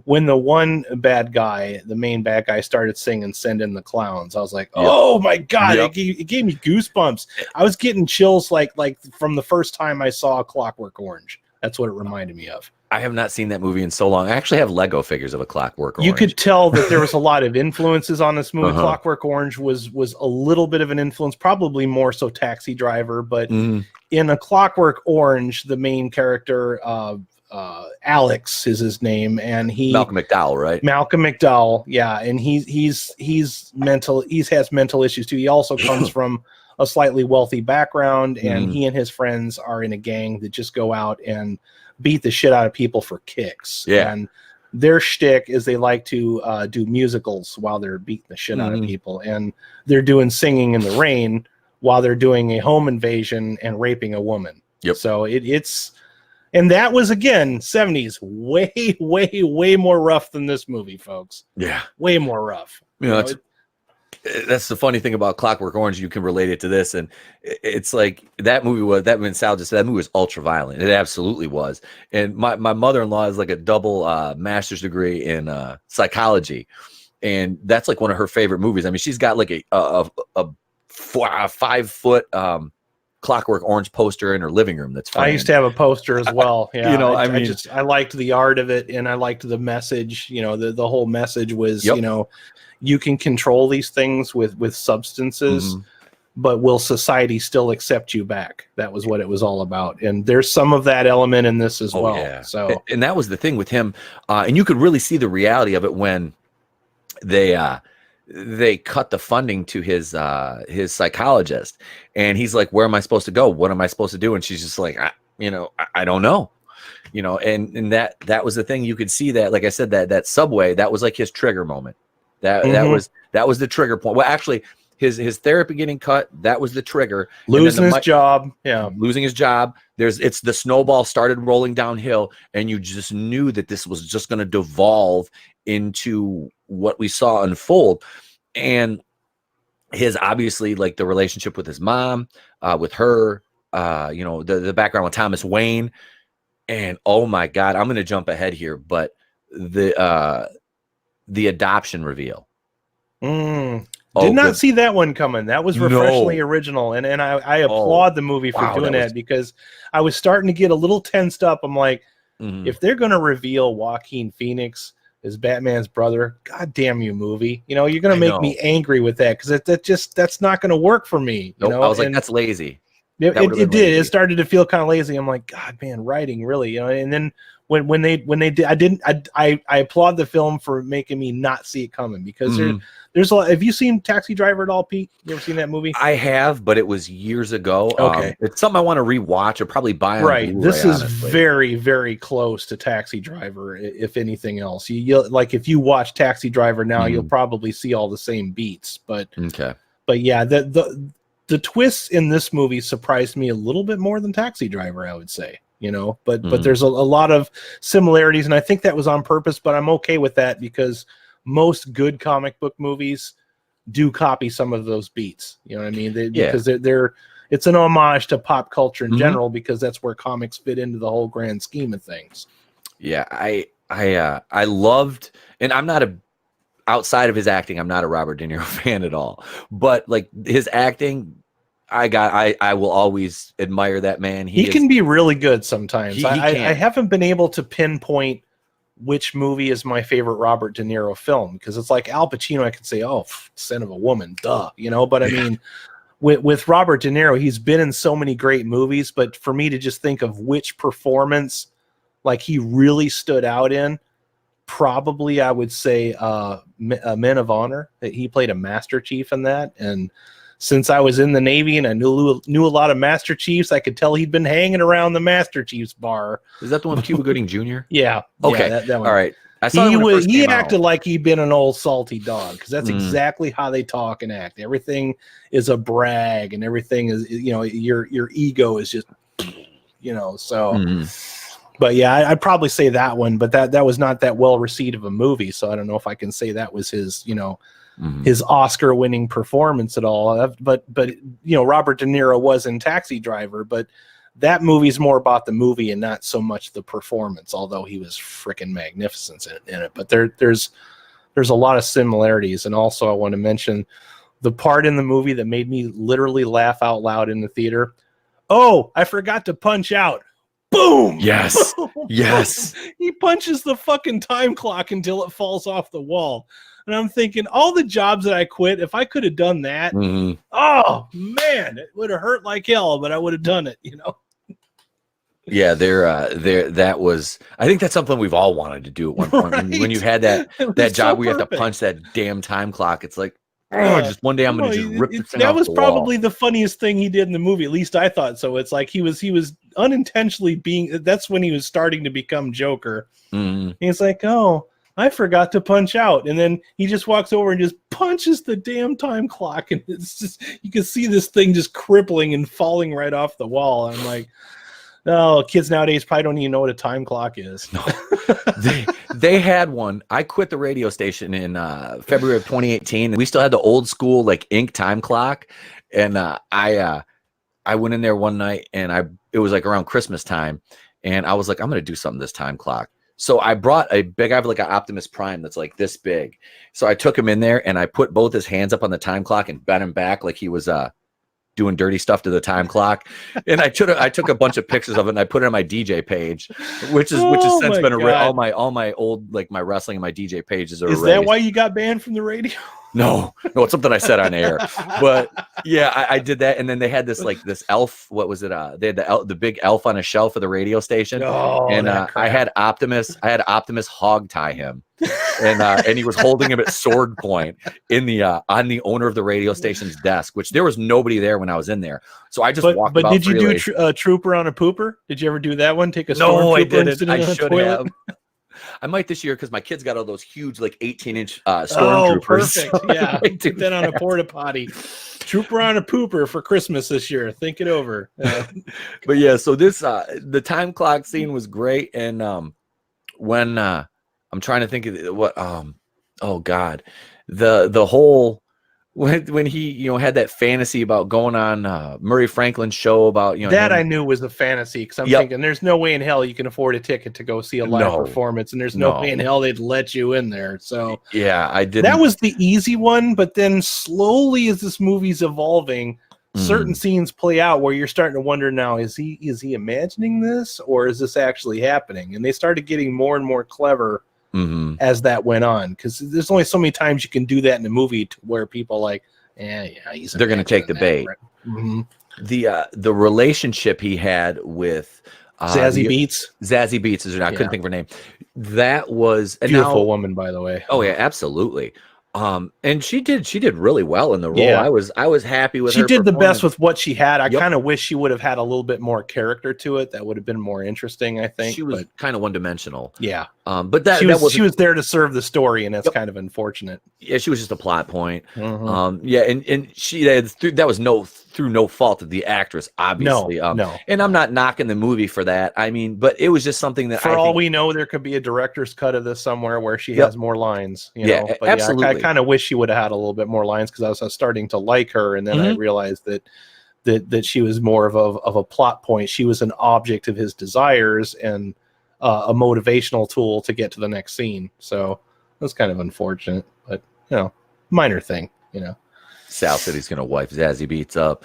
the one bad guy, the main bad guy, started singing "Send in the Clowns," I was like, oh my god, it gave me goosebumps. I was getting chills like from the first time I saw Clockwork Orange. That's what it reminded me of. I have not seen that movie in so long. I actually have Lego figures of a Clockwork Orange. You could tell that there was a lot of influences on this movie. Clockwork Orange was a little bit of an influence, probably more so Taxi Driver. But in A Clockwork Orange, the main character, Alex is his name, and Malcolm McDowell, right? Malcolm McDowell, yeah, and he's has mental issues too. He also comes from a slightly wealthy background, and he and his friends are in a gang that just go out and beat the shit out of people for kicks. Yeah. And their shtick is they like to do musicals while they're beating the shit out of people, and they're doing Singing in the Rain while they're doing a home invasion and raping a woman. Yep. So it's and that was, again, 70s, way, way, way more rough than this movie, folks. Yeah. Way more rough. That's the funny thing about Clockwork Orange. You can relate it to this, and it's like that movie was that. When Sal just said that movie was ultra violent, it absolutely was. And my mother-in-law is like a double master's degree in psychology, and that's like one of her favorite movies. I mean, she's got like a 5-foot Clockwork Orange poster in her living room. That's fine. I used to have a poster as well. Yeah, I I liked the art of it, and I liked the message. The whole message was, you can control these things with substances, but will society still accept you back? That was what it was all about. And there's some of that element in this as well. Yeah. So, and that was the thing with him. And you could really see the reality of it when they they cut the funding to his psychologist, and he's like, where am I supposed to go? What am I supposed to do? And she's just like, I don't know. And that was the thing. You could see that, like I said, that subway, that was like his trigger moment. That was the trigger point. Well, actually, his therapy getting cut, that was the trigger. Losing his job. Yeah. Losing his job. It's the snowball started rolling downhill, and you just knew that this was just going to devolve into what we saw unfold. And his, obviously, like the relationship with his mom, with her, the background with Thomas Wayne. And oh my God, I'm going to jump ahead here, but the adoption reveal. Did not see that one coming. That was refreshingly original, and I applaud the movie for doing that, because I was starting to get a little tensed up. I'm like, if they're going to reveal Joaquin Phoenix as Batman's brother, God damn you, movie! You're going to make me angry with that, because that's not going to work for me. I was like, that's lazy. It did. It started to feel kind of lazy. I'm like, God, man, writing really, And then when they did, I applaud the film for making me not see it coming, because there's a lot. Have you seen Taxi Driver at all, Pete? You ever seen that movie? I have, but it was years ago. Okay, it's something I want to rewatch or probably buy on Blu-ray, this is honestly. very, very close to Taxi Driver, if anything else. You like, if you watch Taxi Driver now, you'll probably see all the same beats. But yeah, the twists in this movie surprised me a little bit more than Taxi Driver, I would say, but there's a lot of similarities, and I think that was on purpose, but I'm okay with that, because most good comic book movies do copy some of those beats. You know what I mean? Because it's an homage to pop culture in general, because that's where comics fit into the whole grand scheme of things. Yeah, I loved, and I'm not outside of his acting, I'm not a Robert De Niro fan at all, but like his acting, I will always admire that man. He can be really good sometimes. I haven't been able to pinpoint which movie is my favorite Robert De Niro film, because it's like Al Pacino, I could say, oh, Son of a Woman, duh, but I mean, with Robert De Niro, he's been in so many great movies, but for me to just think of which performance like he really stood out in, probably I would say Men of Honor. That he played a Master Chief in that, and since I was in the Navy and I knew a lot of Master Chiefs, I could tell he'd been hanging around the Master Chiefs bar. Is that the one with Cuba Gooding Jr.? Yeah. Okay. Yeah, that one. All right. I saw he acted like he'd been an old salty dog, because that's exactly how they talk and act. Everything is a brag, and everything is, your ego is just, so. But yeah, I'd probably say that one, but that was not that well received of a movie, so I don't know if I can say that was his, his Oscar-winning performance at all. But Robert De Niro was in Taxi Driver, but that movie's more about the movie and not so much the performance, although he was freaking magnificent in it. But there's a lot of similarities. And also I want to mention the part in the movie that made me literally laugh out loud in the theater. Oh, I forgot to punch out. Boom! Yes. Yes. He punches the fucking time clock until it falls off the wall. And I'm thinking, all the jobs that I quit, if I could have done that, oh man, it would have hurt like hell, but I would have done it, Yeah, that was, I think that's something we've all wanted to do at one point. Right? When you had that job where you have to punch that damn time clock, it's like, just one day I'm going to just rip this thing off the wall. That was probably the funniest thing he did in the movie. At least I thought so. It's like he was unintentionally that's when he was starting to become Joker. He's like, oh, I forgot to punch out. And then he just walks over and just punches the damn time clock. And it's just, you can see this thing just crippling and falling right off the wall. I'm like, oh, kids nowadays probably don't even know what a time clock is. No. They had one. I quit the radio station in February of 2018. And we still had the old school like ink time clock. And I went in there one night, and it was like around Christmas time. And I was like, I'm going to do something this time clock. So I brought I have like an Optimus Prime that's like this big. So I took him in there, and I put both his hands up on the time clock and bent him back like he was doing dirty stuff to the time clock. And I took a bunch of pictures of it, and I put it on my DJ page, which has since been all my old, like my wrestling and my DJ pages are erased. Is that why you got banned from the radio? No, it's something I said on air. But yeah, I did that, and then they had this this elf. What was it? They had the big elf on a shelf of the radio station, and I had Optimus hog tie him, and he was holding him at sword point in the on the owner of the radio station's desk, which there was nobody there when I was in there, so I just walked. But did you do Trooper on a Pooper? Did you ever do that one? Take a no, I didn't. I should have. I might this year because my kids got all those huge 18-inch stormtroopers. Oh, perfect. Yeah, put that on a porta potty. Trooper on a Pooper for Christmas this year. Think it over. But yeah, so this the time clock scene was great, and when I'm trying to think of what oh god, the whole when he had that fantasy about going on Murray Franklin's show about that I knew was a fantasy, because I'm thinking there's no way in hell you can afford a ticket to go see a live performance, and there's no way in hell they'd let you in there. So yeah, I did. That was the easy one, but then slowly as this movie's evolving, certain scenes play out where you're starting to wonder now, is he imagining this, or is this actually happening? And they started getting more and more clever as that went on, because there's only so many times you can do that in a movie to where people they're going to take the bait. Right? The relationship he had with Zazie Beetz. Zazie Beetz is I couldn't think of her name. That was a beautiful woman, by the way. Oh yeah, absolutely. And she did really well in the role. Yeah. I was happy with her. She did the best with what she had. I kind of wish she would have had a little bit more character to it. That would have been more interesting, I think. She was kind of one-dimensional. Yeah. But she was there to serve the story, and that's kind of unfortunate. Yeah, she was just a plot point. Yeah, and she that was through no fault of the actress, obviously. No. And I'm not knocking the movie for that. I mean, but it was just something that for all we know, there could be a director's cut of this somewhere where she has more lines. You know? But absolutely. I kind of wish she would have had a little bit more lines, because I was starting to like her, and then I realized that she was more of a plot point. She was an object of his desires and a motivational tool to get to the next scene. So that's kind of unfortunate, but minor thing. Sal said he's gonna wipe Zazie Beetz up.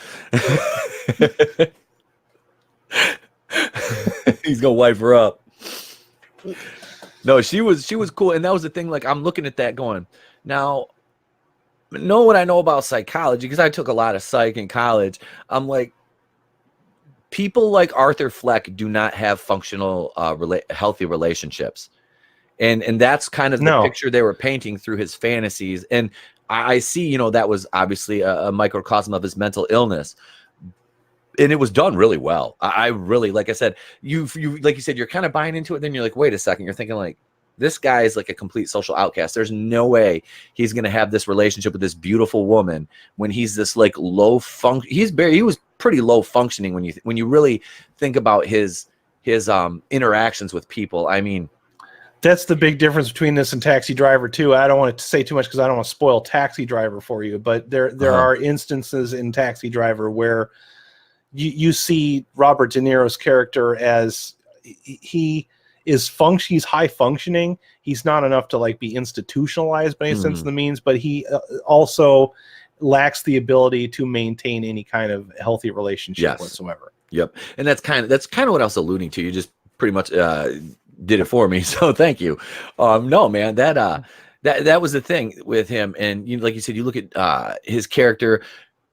He's gonna wipe her up. No, she was cool, and that was the thing. I'm looking at that going, now, know what I know about psychology, because I took a lot of psych in college. I'm like, people like Arthur Fleck do not have functional, healthy relationships, and that's kind of the picture they were painting through his fantasies. And I see, that was obviously a microcosm of his mental illness, and it was done really well. I really, like I said, you like you said, you're kind of buying into it. Then you're like, wait a second, you're thinking this guy is like a complete social outcast. There's no way he's going to have this relationship with this beautiful woman when he's this low function. He was pretty low functioning when you really think about his interactions with people. I mean, that's the big difference between this and Taxi Driver too. I don't want to say too much because I don't want to spoil Taxi Driver for you, but there are instances in Taxi Driver where you see Robert De Niro's character as he's high functioning. He's not enough to be institutionalized by any sense of the means, but he also lacks the ability to maintain any kind of healthy relationship whatsoever. Yep. And that's kind of what I was alluding to. You just pretty much did it for me, so thank you. No, man, that was the thing with him. And like you said, you look at his character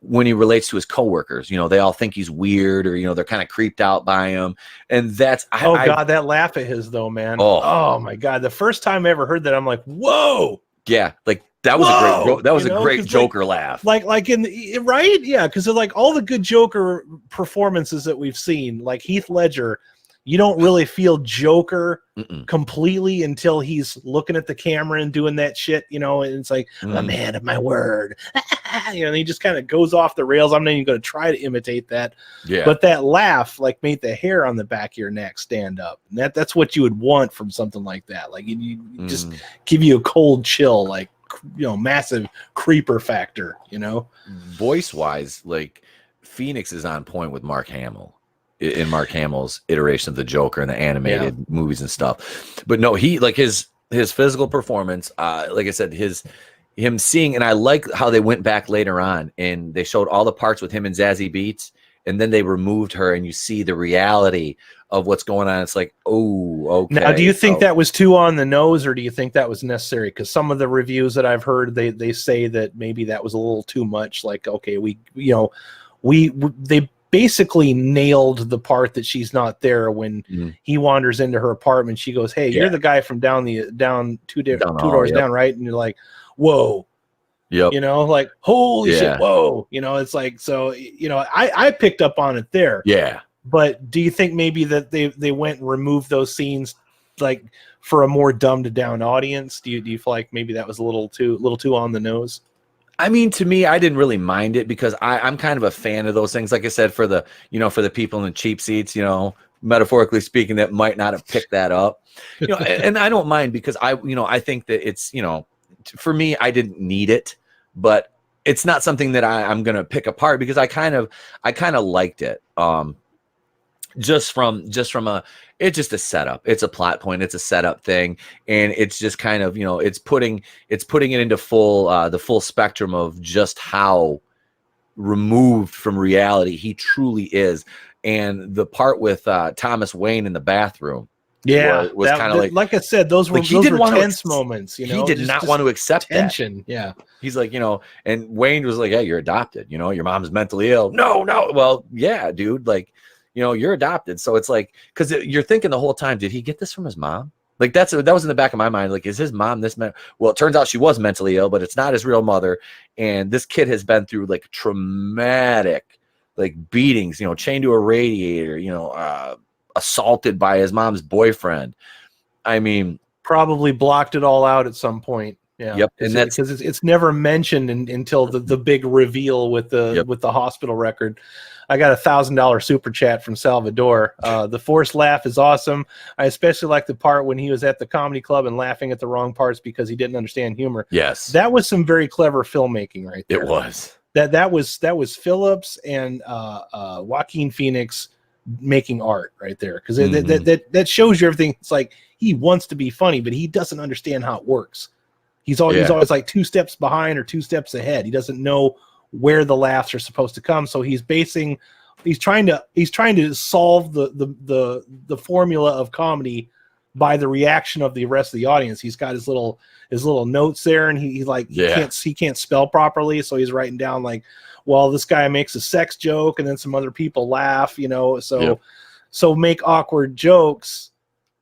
when he relates to his coworkers. They all think he's weird, or they're kind of creeped out by him. And that's God, that laugh of his though, man. Oh my God, the first time I ever heard that, I'm like, whoa. Yeah, that was a great Joker laugh. Right? Yeah, because all the good Joker performances that we've seen, like Heath Ledger, you don't really feel Joker completely until he's looking at the camera and doing that shit, and it's like, a man of my word. And he just kind of goes off the rails. I'm not even going to try to imitate that. Yeah. But that laugh made the hair on the back of your neck stand up. And that's what you would want from something like that. You just give you a cold chill, massive creeper factor, Voice wise, Phoenix is on point with Mark Hamill. In Mark Hamill's iteration of the Joker and the animated movies and stuff. But no, he his physical performance, like I said, him seeing, and I like how they went back later on and they showed all the parts with him and Zazie Beetz, and then they removed her, and you see the reality of what's going on. It's like, oh, okay. Now, do you think that was too on the nose, or do you think that was necessary? Because some of the reviews that I've heard, they say that maybe that was a little too much. Like, okay, they basically nailed the part that she's not there when he wanders into her apartment. She goes, "Hey, you're the guy from down two doors down, right?" And you're like, "Whoa." Yep. Like, holy shit, whoa. It's like, so, I picked up on it there. Yeah. But do you think maybe that they went and removed those scenes like for a more dumbed down audience? Do you feel like maybe that was a little too on the nose? I mean, to me, I didn't really mind it because I'm kind of a fan of those things. Like I said, for the people in the cheap seats, metaphorically speaking, that might not have picked that up, and I don't mind because I think that it's, for me, I didn't need it, but it's not something that I'm going to pick apart because I kind of liked it. Just from it's just a setup. It's a plot point. It's a setup thing. And it's just kind of, it's putting it into the full spectrum of just how removed from reality he truly is. And the part with Thomas Wayne in the bathroom. Yeah. Was kind of like I said, those were tense moments, He did not want to accept tension. That. Yeah. He's like, and Wayne was like, yeah, you're adopted. Your mom's mentally ill. No. Well, yeah, dude. Like, you're adopted. So it's like, because you're thinking the whole time, did he get this from his mom? Like that was in the back of my mind. Like, is his mom this man? Well, it turns out she was mentally ill, but it's not his real mother. And this kid has been through like traumatic, like beatings, chained to a radiator, assaulted by his mom's boyfriend. I mean, probably blocked it all out at some point. Yeah. Yep. And that's because it's never mentioned until the big reveal with the hospital record. I got $1,000 super chat from Salvador. The forced laugh is awesome. I especially like the part when he was at the comedy club and laughing at the wrong parts because he didn't understand humor. Yes. That was some very clever filmmaking right there. It was. That was Phillips and Joaquin Phoenix making art right there, because that shows you everything. It's like he wants to be funny, but he doesn't understand how it works. He's always like 2 steps behind or 2 steps ahead. He doesn't know where the laughs are supposed to come. So he's trying to solve the formula of comedy by the reaction of the rest of the audience. He's got his little notes there, and he can't spell properly, so he's writing down like, well, this guy makes a sex joke and then some other people laugh, so make awkward jokes.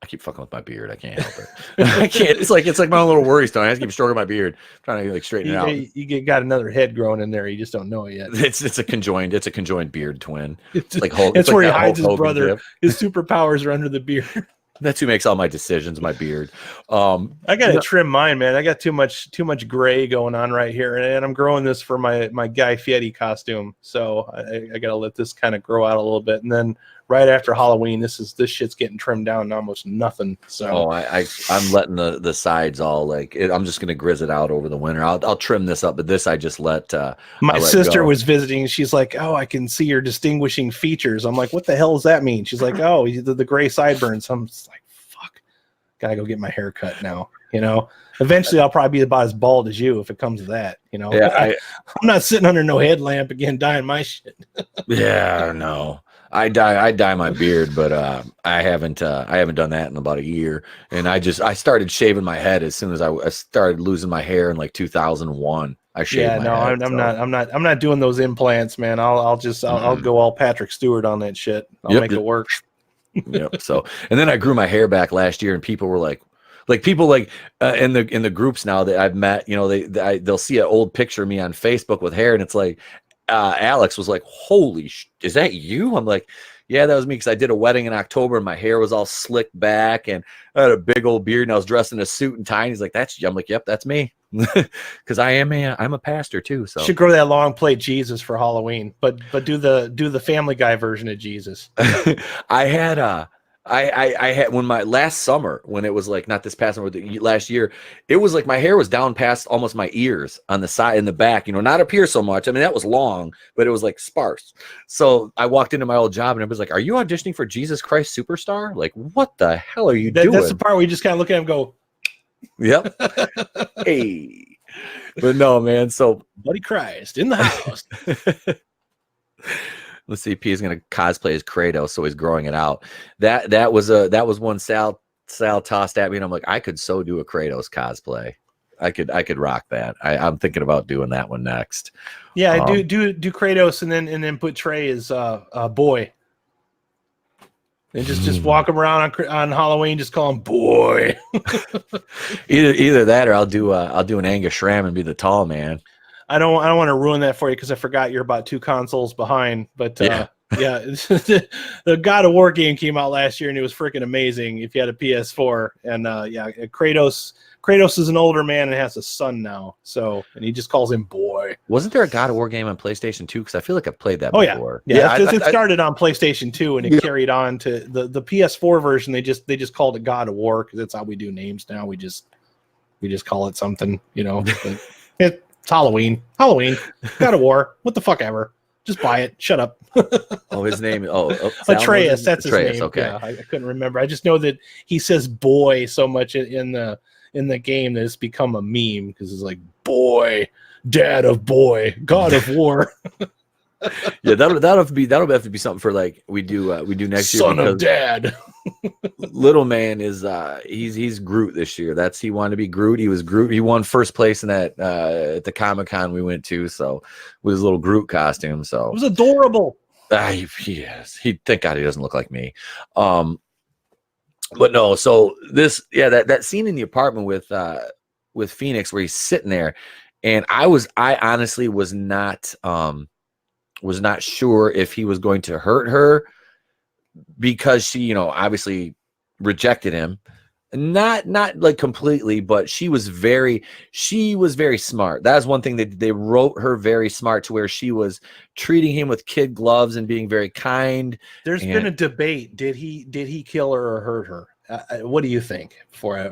I keep fucking with my beard. I can't help it. I can't. It's like my own little worry stone. I just keep stroking my beard, trying to like straighten it out. You got another head growing in there. You just don't know it yet. It's a conjoined beard twin. It's like Hulk. It's where he hides his Hogan brother. Dip. His superpowers are under the beard. That's who makes all my decisions. My beard. I gotta trim mine, man. I got too much gray going on right here, and I'm growing this for my Guy Fieri costume. So I gotta let this kind of grow out a little bit, and then right after Halloween, this shit's getting trimmed down to almost nothing. So I'm letting the sides all like I'm just gonna grizz it out over the winter. I'll trim this up, but this I just let. My sister was visiting. She's like, "Oh, I can see your distinguishing features." I'm like, "What the hell does that mean?" She's like, "Oh, the gray sideburns." I'm just like, "Fuck, gotta go get my hair cut now." Eventually I'll probably be about as bald as you if it comes to that. Yeah, I'm not sitting under no headlamp again dyeing my shit. Yeah, no. I dye my beard, but I haven't done that in about a year. And I started shaving my head as soon as I started losing my hair in like 2001. I shaved my head. I'm not doing those implants, man. I'll go all Patrick Stewart on that shit. I'll make it work. Yep. So, and then I grew my hair back last year, and people were like in the groups now that I've met, they'll see an old picture of me on Facebook with hair, and it's like. Alex was like, holy is that you? I'm like, yeah, that was me, because I did a wedding in October and my hair was all slicked back and I had a big old beard and I was dressed in a suit and tie. And he's like, that's you. I'm like, yep, that's me. Because I'm a pastor too. So should grow that long, play Jesus for Halloween, but do the Family Guy version of Jesus. I had when my last summer, when it was like not this past summer, last year, it was like my hair was down past almost my ears on the side and the back, not up here so much. I mean, that was long, but it was like sparse. So I walked into my old job and it was like, are you auditioning for Jesus Christ Superstar? Like, what the hell are you doing? That's the part where you just kind of look at him and go, yep. Hey, but no, man. So Buddy Christ in the house. let's see, P is going to cosplay as Kratos, so he's growing it out. That was one Sal tossed at me, and I'm like, I could so do a Kratos cosplay. I could rock that. I'm thinking about doing that one next. Yeah, do Kratos and then put Trey as boy. And just walk him around on Halloween, just call him boy. either that, or I'll do an Angus Schramm and be the tall man. I don't want to ruin that for you because I forgot you're about 2 consoles behind. But yeah, the God of War game came out last year and it was freaking amazing. If you had a PS4, and Kratos is an older man and has a son now, and he just calls him boy. Wasn't there a God of War game on PlayStation 2? Because I feel like I've played that before. Yeah. It started on PlayStation 2 and it carried on to the PS4 version. They just called it God of War because that's how we do names now. We just call it something, It's Halloween, God of War, what the fuck ever. Just buy it. Shut up. His name. Atreus. That's his name. Okay. Yeah, I couldn't remember. I just know that he says boy so much in the game that it's become a meme because it's like boy, dad of boy, God of War. Yeah, that'll have to be something for like we do next year. Son of dad. Little man is he's Groot this year. He wanted to be Groot. He was Groot. He won first place in that at the Comic-Con we went to. So with his little Groot costume. So it was adorable. He is. Thank God he doesn't look like me. But no. So that scene in the apartment with Phoenix where he's sitting there, and I honestly was not sure if he was going to hurt her because she, obviously rejected him. Not like completely, but she was very smart. That was one thing that they wrote her very smart to where she was treating him with kid gloves and being very kind. There's been a debate. Did he kill her or hurt her? What do you think? Before I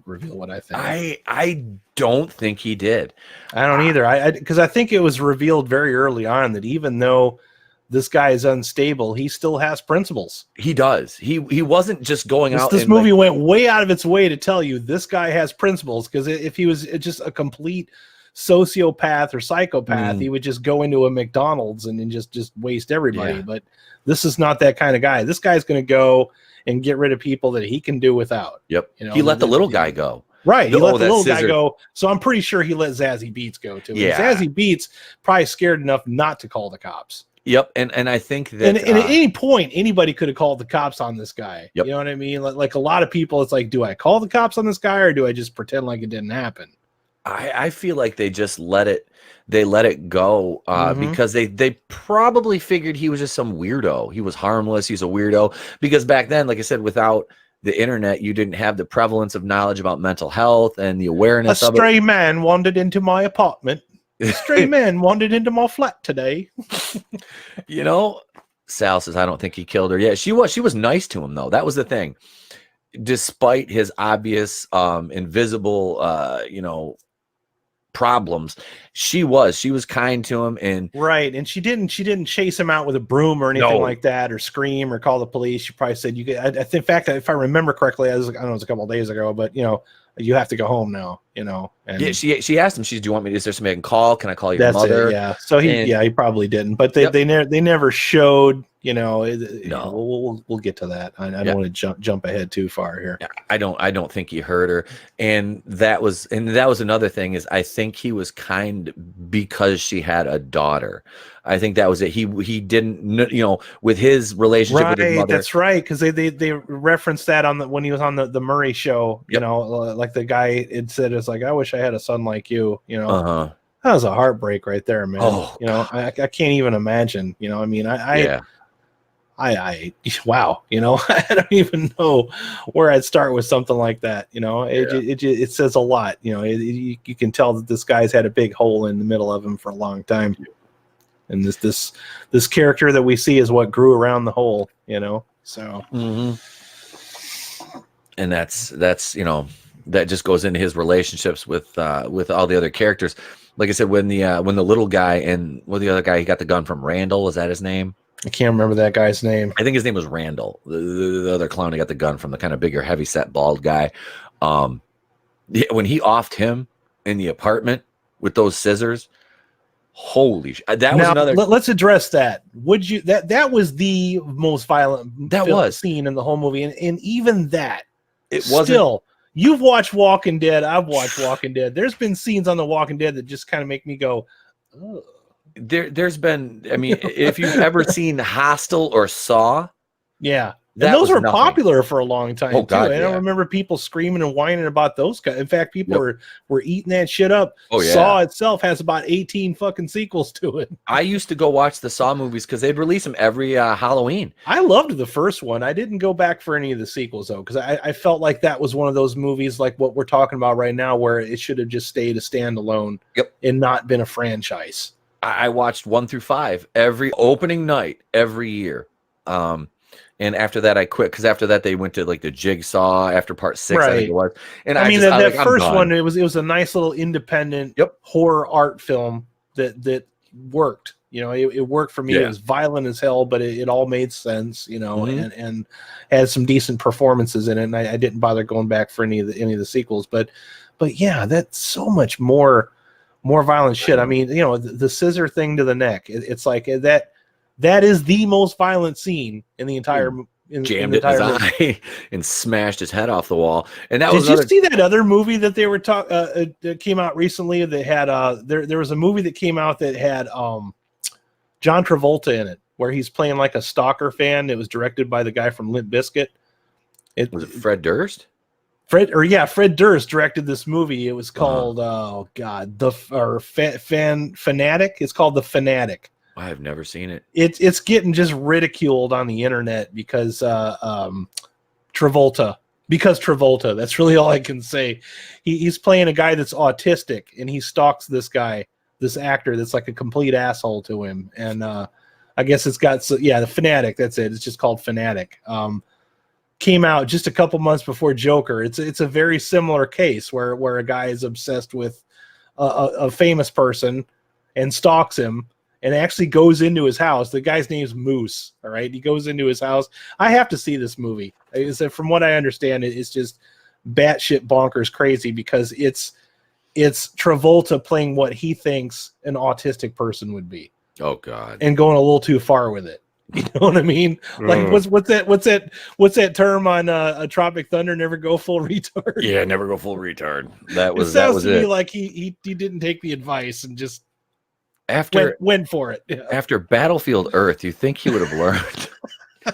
reveal what I think, I don't think he did. I don't either. Because I think it was revealed very early on that even though this guy is unstable, he still has principles. He does. He wasn't just going out. This movie went way out of its way to tell you this guy has principles. Because if he was just a complete sociopath or psychopath, he would just go into a McDonald's and then just waste everybody. Yeah. But this is not that kind of guy. This guy's going to go and get rid of people that he can do without. Yep. He let the little guy go. Right. He let the little guy go. So I'm pretty sure he let Zazie Beetz go too. Yeah. Zazie Beetz probably scared enough not to call the cops. Yep. And I think that and at any point anybody could have called the cops on this guy. Yep. You know what I mean? Like a lot of people, it's like, do I call the cops on this guy or do I just pretend like it didn't happen? I feel like they just let it go because they probably figured he was just some weirdo. He was harmless. He's a weirdo because back then, like I said, without the internet, you didn't have the prevalence of knowledge about mental health and the awareness of it. A stray man wandered into my apartment. A stray man wandered into my flat today. Sal says, I don't think he killed her. Yeah, she was nice to him though. That was the thing. Despite his obvious invisible problems, she was kind to him, and and she didn't chase him out with a broom or anything like that, or scream or call the police. She probably said, I think, in fact, if I remember correctly, I don't know, it was a couple of days ago, but you have to go home now, and yeah, she asked him, do you want me to, is there somebody I can call? Can I call your mother? So he probably didn't, but they never showed, no. We'll get to that. I don't want to jump ahead too far here. Yeah, I don't think he hurt her, and that was another thing is I think he was kind because she had a daughter. I think that was it. He didn't, with his relationship with his mother. That's right, because they referenced that when he was on the Murray show. Like the guy had said, it's like, I wish I had a son like you. That was a heartbreak right there, man. I can't even imagine. Wow, I don't even know where I'd start with something like that. It says a lot. You can tell that this guy's had a big hole in the middle of him for a long time, and this character that we see is what grew around the hole. So, and that's that just goes into his relationships with all the other characters. Like I said, when the little guy and the other guy, he got the gun from Randall. Is that his name? I can't remember that guy's name. I think his name was Randall. The other clown who got the gun from, the kind of bigger, heavy-set, bald guy. When he offed him in the apartment with those scissors, Holy that was Now, another. let's address that. Would you that was the most violent scene in the whole movie, and even that it wasn't. Still, you've watched Walking Dead. I've watched Walking Dead. There's been scenes on The Walking Dead that just kind of make me go, ugh. There's been, I mean, if you've ever seen Hostel or Saw, yeah, and those were popular for a long time too. God, I don't remember people screaming and whining about those guys. In fact, people were eating that shit up. Saw itself has about 18 fucking sequels to it. I used to go watch the Saw movies because they'd release them every Halloween. I loved the first one. I didn't go back for any of the sequels though, because I felt like that was one of those movies like what we're talking about right now, where it should have just stayed a standalone and not been a franchise. I watched 1 through 5 every opening night every year. And after that, I quit because after that they went to like the Jigsaw after part 6. I think it was. And I mean, that first one, it was a nice little independent horror art film that worked. You know, it worked for me. It was violent as hell, but it all made sense. You know, and had some decent performances in it. And I didn't bother going back for any of the sequels. But yeah, that's so much more violent shit. I mean, you know, the scissor thing to the neck. It's like that is the most violent scene in the entire jammed it in his eye and smashed his head off the wall. And that Did you see that other movie that they were that came out recently that had there was a movie that came out that had John Travolta in it, where he's playing like a stalker fan. It was directed by the guy from Limp Bizkit. Was it Fred Durst? Fred Durst directed this movie. It was called Fanatic. It's called The Fanatic. I have never seen it. It's getting just ridiculed on the internet because Travolta. Because Travolta. That's really all I can say. He's playing a guy that's autistic, and he stalks this guy, this actor that's like a complete asshole to him. And I guess it's got The Fanatic. That's it. It's just called Fanatic. Came out just a couple months before Joker. It's a very similar case where a guy is obsessed with a famous person and stalks him and actually goes into his house. The guy's name's Moose. All right, he goes into his house. I have to see this movie. From what I understand, it's just batshit bonkers crazy because it's Travolta playing what he thinks an autistic person would be. Oh God! And going a little too far with it. You know what I mean? Like what's that term on Tropic Thunder? Never go full retard. Yeah, never go full retard. That was me like he didn't take the advice and just went for it. Yeah. After Battlefield Earth, you think he would have learned?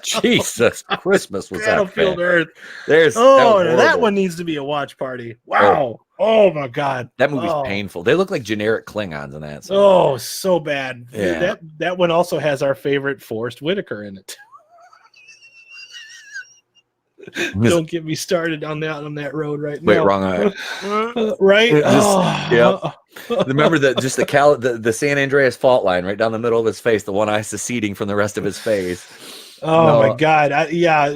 Jesus, Christmas was Battlefield Earth. That one needs to be a watch party. Wow. Oh my God. That movie's painful. They look like generic Klingons in that. Oh, so bad. Yeah. That one also has our favorite Forrest Whitaker in it. Don't get me started on that road right now. Wait, wrong eye. Right? Remember the San Andreas fault line right down the middle of his face, the one eye seceding from the rest of his face. My God.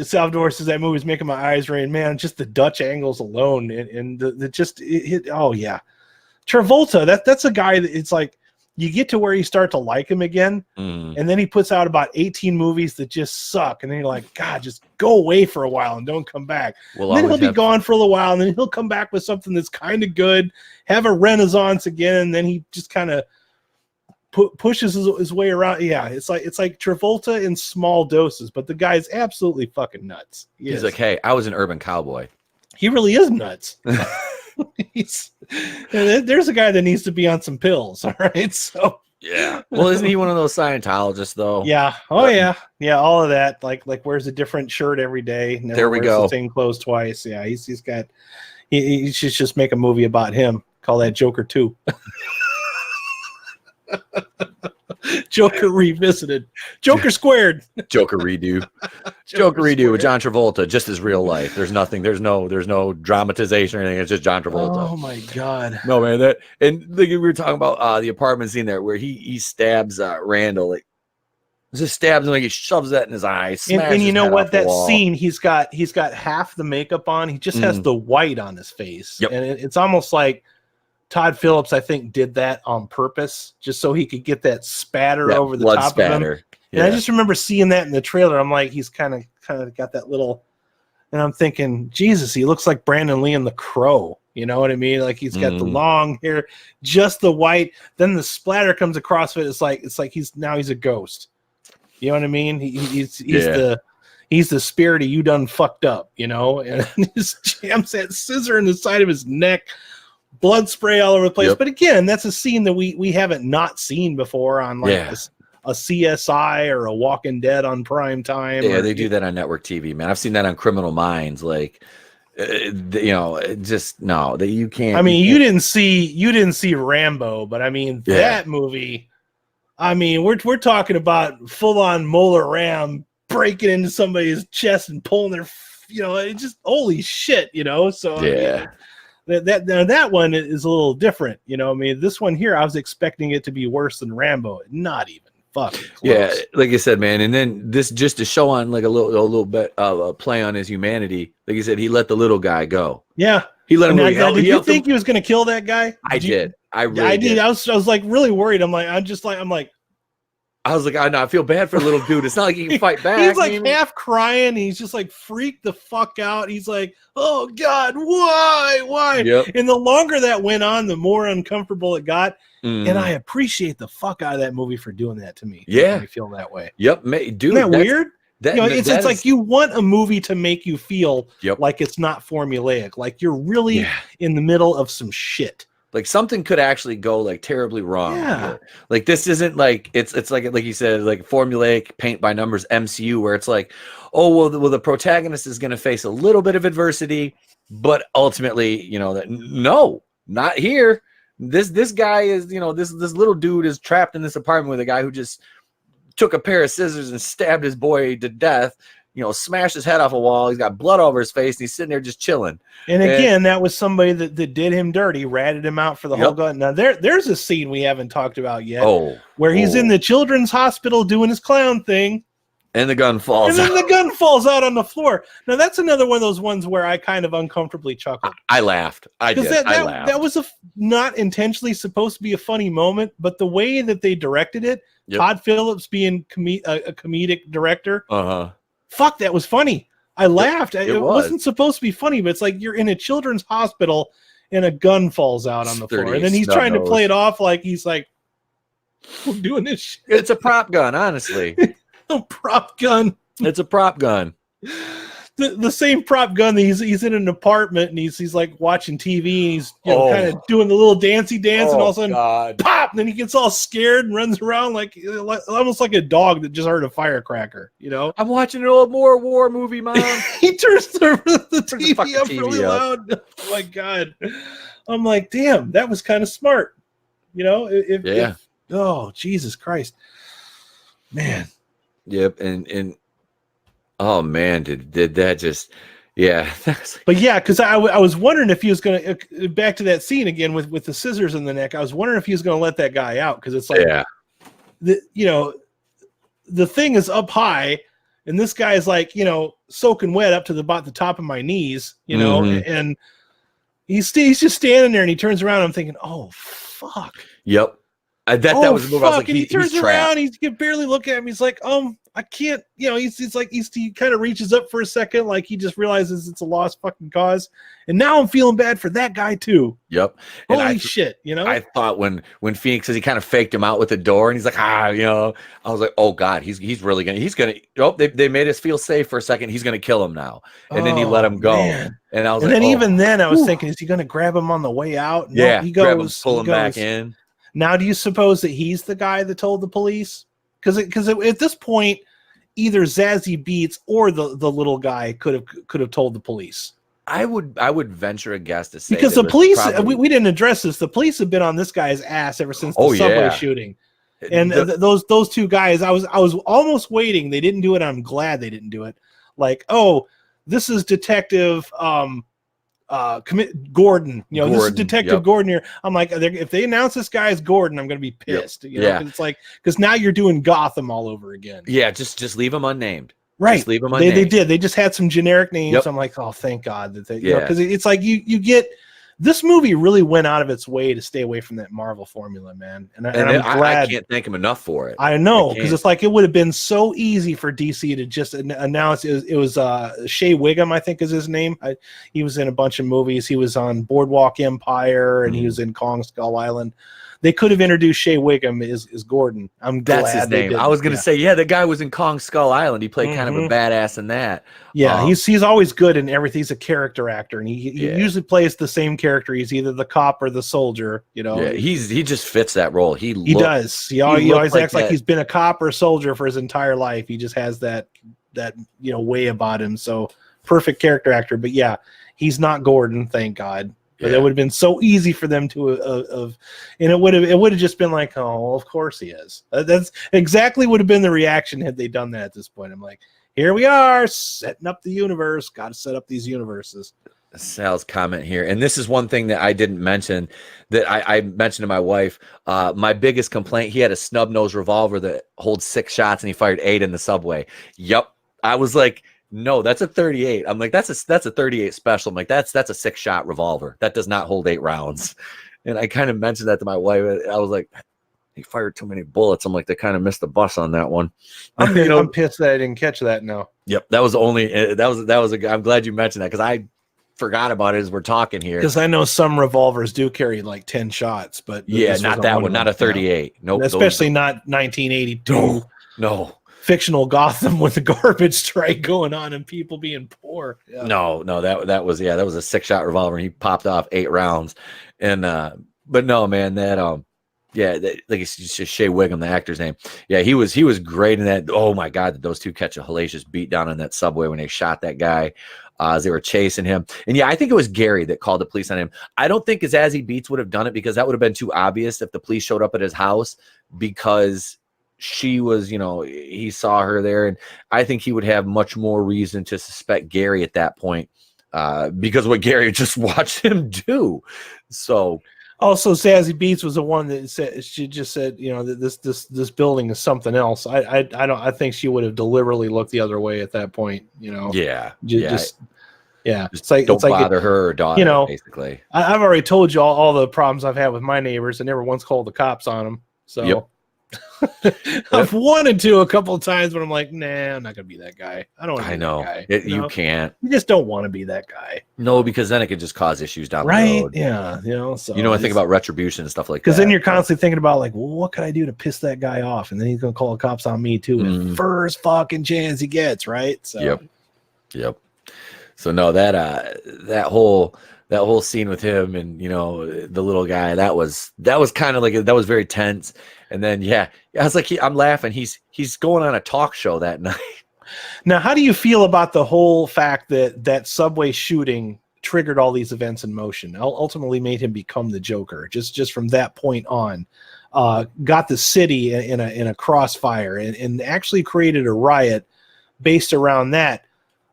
Salvador says that movie's making my eyes rain, man. Just the Dutch angles alone. And Travolta, that's a guy that it's like, you get to where you start to like him again. And then he puts out about 18 movies that just suck. And then you're like, God, just go away for a while and don't come back. Then he'll be gone for a little while. And then he'll come back with something that's kind of good, have a renaissance again. And then he just kind of pushes his way around. Yeah, it's like Travolta in small doses, but the guy's absolutely fucking nuts. He's like, hey, I was an urban cowboy. He really is nuts. There's a guy that needs to be on some pills. All right, so yeah. Well, isn't he one of those Scientologists thow? Yeah. Oh yeah. All of that. Like wears a different shirt every day. Never there we wears go. The same clothes twice. Yeah. He's got. He should just make a movie about him. Call that Joker 2. Joker revisited. Joker squared. Joker redo. Joker redo with John Travolta, just as real life. There's no dramatization or anything. It's just John Travolta. Oh my God. No man, we were talking about the apartment scene there where he stabs Randall, like just stabs him, like he shoves that in his eye. And you know what? That scene, he's got half the makeup on. He just has the white on his face, and it's almost like Todd Phillips, I think, did that on purpose, just so he could get that spatter over the top of him. Yeah. And I just remember seeing that in the trailer. I'm like, he's kind of got that little And I'm thinking, Jesus, he looks like Brandon Lee in The Crow. You know what I mean? Like he's got the long hair, just the white. Then the splatter comes across it. It's like he's a ghost. You know what I mean? He's the spirit of you done fucked up. You know, and he just jams that scissor in the side of his neck, blood spray all over the place. Yep. But again, that's a scene that we haven't not seen before on like a CSI or a Walking Dead on prime time. Yeah, they do that on network TV, man. I've seen that on Criminal Minds. Like, you know, just no, that you can't. I mean, you didn't see Rambo, but I mean that movie. I mean, we're talking about full on molar ram breaking into somebody's chest and pulling their, you know, it just holy shit, you know. So yeah, I mean, that one is a little different, you know. I mean, this one here, I was expecting it to be worse than Rambo, not even. Yeah, like I said, man, and then this just to show on like a little bit of a play on his humanity. Like I said, he let the little guy go. Yeah, he let him. Did you think he was going to kill that guy? I did. I did. I was like really worried. I'm like, I know. I feel bad for the little dude. It's not like he can fight back. He's like half crying. He's just like freaked the fuck out. He's like, oh God, why? Yep. And the longer that went on, the more uncomfortable it got. And I appreciate the fuck out of that movie for doing that to me. Yeah, I feel that way. Yep, dude. Isn't that weird? You know, it's like you want a movie to make you feel like it's not formulaic, like you're really in the middle of some shit. Like something could actually go like terribly wrong. Yeah. Like this isn't like it's like you said, like formulaic paint by numbers MCU where it's like, oh well the protagonist is going to face a little bit of adversity, but ultimately, you know, that no, not here. This guy is, you know, this little dude is trapped in this apartment with a guy who just took a pair of scissors and stabbed his boy to death, you know, smashed his head off a wall. He's got blood all over his face and he's sitting there just chilling. And again, that was somebody that did him dirty, ratted him out for the whole gun. Now there's a scene we haven't talked about yet where he's in the children's hospital doing his clown thing. And the gun falls out. And then the gun falls out on the floor. Now, that's another one of those ones where I kind of uncomfortably chuckled. I laughed. I did. I laughed. That was not intentionally supposed to be a funny moment, but the way that they directed it, Todd Phillips being a comedic director, fuck, that was funny. I laughed. It wasn't supposed to be funny, but it's like you're in a children's hospital and a gun falls out on the floor. And then he's trying to play it off like he's like, I'm doing this shit. It's a prop gun, honestly. A prop gun. It's a prop gun. The same prop gun that he's in an apartment and he's like watching TV and he's kind of doing the little dancey dance and all of a sudden pop, and then he gets all scared and runs around like almost like a dog that just heard a firecracker, you know. I'm watching an old war movie, Mom. He turns the TV up really loud. Oh my God. I'm like, damn, that was kind of smart. You know, if oh Jesus Christ. Man. Yep, and oh man, did that just But yeah, because I was wondering if he was going to back to that scene again with the scissors in the neck. I was wondering if he was going to let that guy out because it's like you know, the thing is up high and this guy is like, you know, soaking wet up to about the top of my knees, you know, and he's just standing there and he turns around and I'm thinking, oh fuck. Yep. That was the move. I was like, and he turns around, he can barely look at him. He's like, I can't, you know, he kind of reaches up for a second, like he just realizes it's a lost fucking cause. And now I'm feeling bad for that guy too. Yep. Holy shit, you know? I thought when Phoenix says he kind of faked him out with the door and he's like, you know, I was like, oh God, he's really gonna they made us feel safe for a second. He's gonna kill him now. And then he let him go. Man. And I was even then I was thinking, is he gonna grab him on the way out? No, he goes, pull him back in. Now, do you suppose that he's the guy that told the police? Because at this point, either Zazie Beetz or the little guy could have told the police. I would venture a guess to say because the police we didn't address this. The police have been on this guy's ass ever since the subway shooting, and those two guys. I was almost waiting. They didn't do it. I'm glad they didn't do it. Like, oh, this is Detective Gordon, you know, this is Detective Gordon here. I'm like, if they announce this guy as Gordon, I'm gonna be pissed. You know, it's like because now you're doing Gotham all over again. Yeah, just leave him unnamed. Right, just leave him unnamed. They did. They just had some generic names. I'm like, oh, thank God that they, you know, because it's like you get this movie really went out of its way to stay away from that Marvel formula, man. And I'm glad. I can't thank him enough for it. I know, because it's like it would have been so easy for DC to just announce it was Shea Wiggum, I think is his name. He was in a bunch of movies. He was on Boardwalk Empire, and he was in Kong Skull Island. They could have introduced Shea Wiggum as Gordon. That's his name. I was going to say, yeah, the guy was in Kong Skull Island. He played kind of a badass in that. Yeah, he's always good in everything. He's a character actor, and he usually plays the same character. He's either the cop or the soldier. You know, he just fits that role. He does. He always acts like he's been a cop or a soldier for his entire life. He just has that way about him. So perfect character actor. But yeah, he's not Gordon, thank God. But it would have been so easy for them to and it would have just been like, oh, of course he is. That's exactly would have been the reaction had they done that at this point. I'm like, here we are setting up the universe. Got to set up these universes. Sal's comment here, and this is one thing that I didn't mention that I mentioned to my wife. My biggest complaint: he had a snub nose revolver that holds 6 shots, and he fired 8 in the subway. Yep, I was like, no, that's a 38. I'm like, that's a 38 special. I'm like, that's a 6-shot revolver. That does not hold 8 rounds. And I kind of mentioned that to my wife. I was like, he fired too many bullets. I'm like, they kind of missed the bus on that one. I'm pissed that I didn't catch that now. Yep, that was I'm glad you mentioned that because I forgot about it as we're talking here. Because I know some revolvers do carry like 10 shots, but not that one, not a 38. Nope, especially not 1982. No. Fictional Gotham with a garbage strike going on and people being poor. Yeah. No, that was a 6-shot revolver. And he popped off 8 rounds, and but no, man, that like it's just Shea Wiggum, the actor's name. Yeah, he was great in that. Oh my God, did those two catch a hellacious beat down on that subway when they shot that guy as they were chasing him? And yeah, I think it was Gary that called the police on him. I don't think Zazie Beetz would have done it because that would have been too obvious if the police showed up at his house because she was, he saw her there, and I think he would have much more reason to suspect Gary at that point because what Gary just watched him do. So also Zazie Beetz was the one that said that this building is something else. I think she would have deliberately looked the other way at that point. It's like don't bother her or daughter. Basically, I've already told you all the problems I've had with my neighbors. I never once called the cops on them. So. Yep. I've wanted to a couple of times, but I'm like, nah, I'm not gonna be that guy. I don't want to be that guy. You can't. You just don't want to be that guy. No, because then it could just cause issues down the road. Yeah, So I think about retribution and stuff like that. Because then you're constantly thinking about like, well, what could I do to piss that guy off? And then he's gonna call the cops on me too. And first fucking chance he gets, right? So Yep. So no, that whole scene with him and the little guy, that was kind of like that was very tense. And then I was like, I'm laughing. He's going on a talk show that night. Now, how do you feel about the whole fact that subway shooting triggered all these events in motion? Ultimately, made him become the Joker. Just from that point on, got the city in a crossfire and actually created a riot based around that.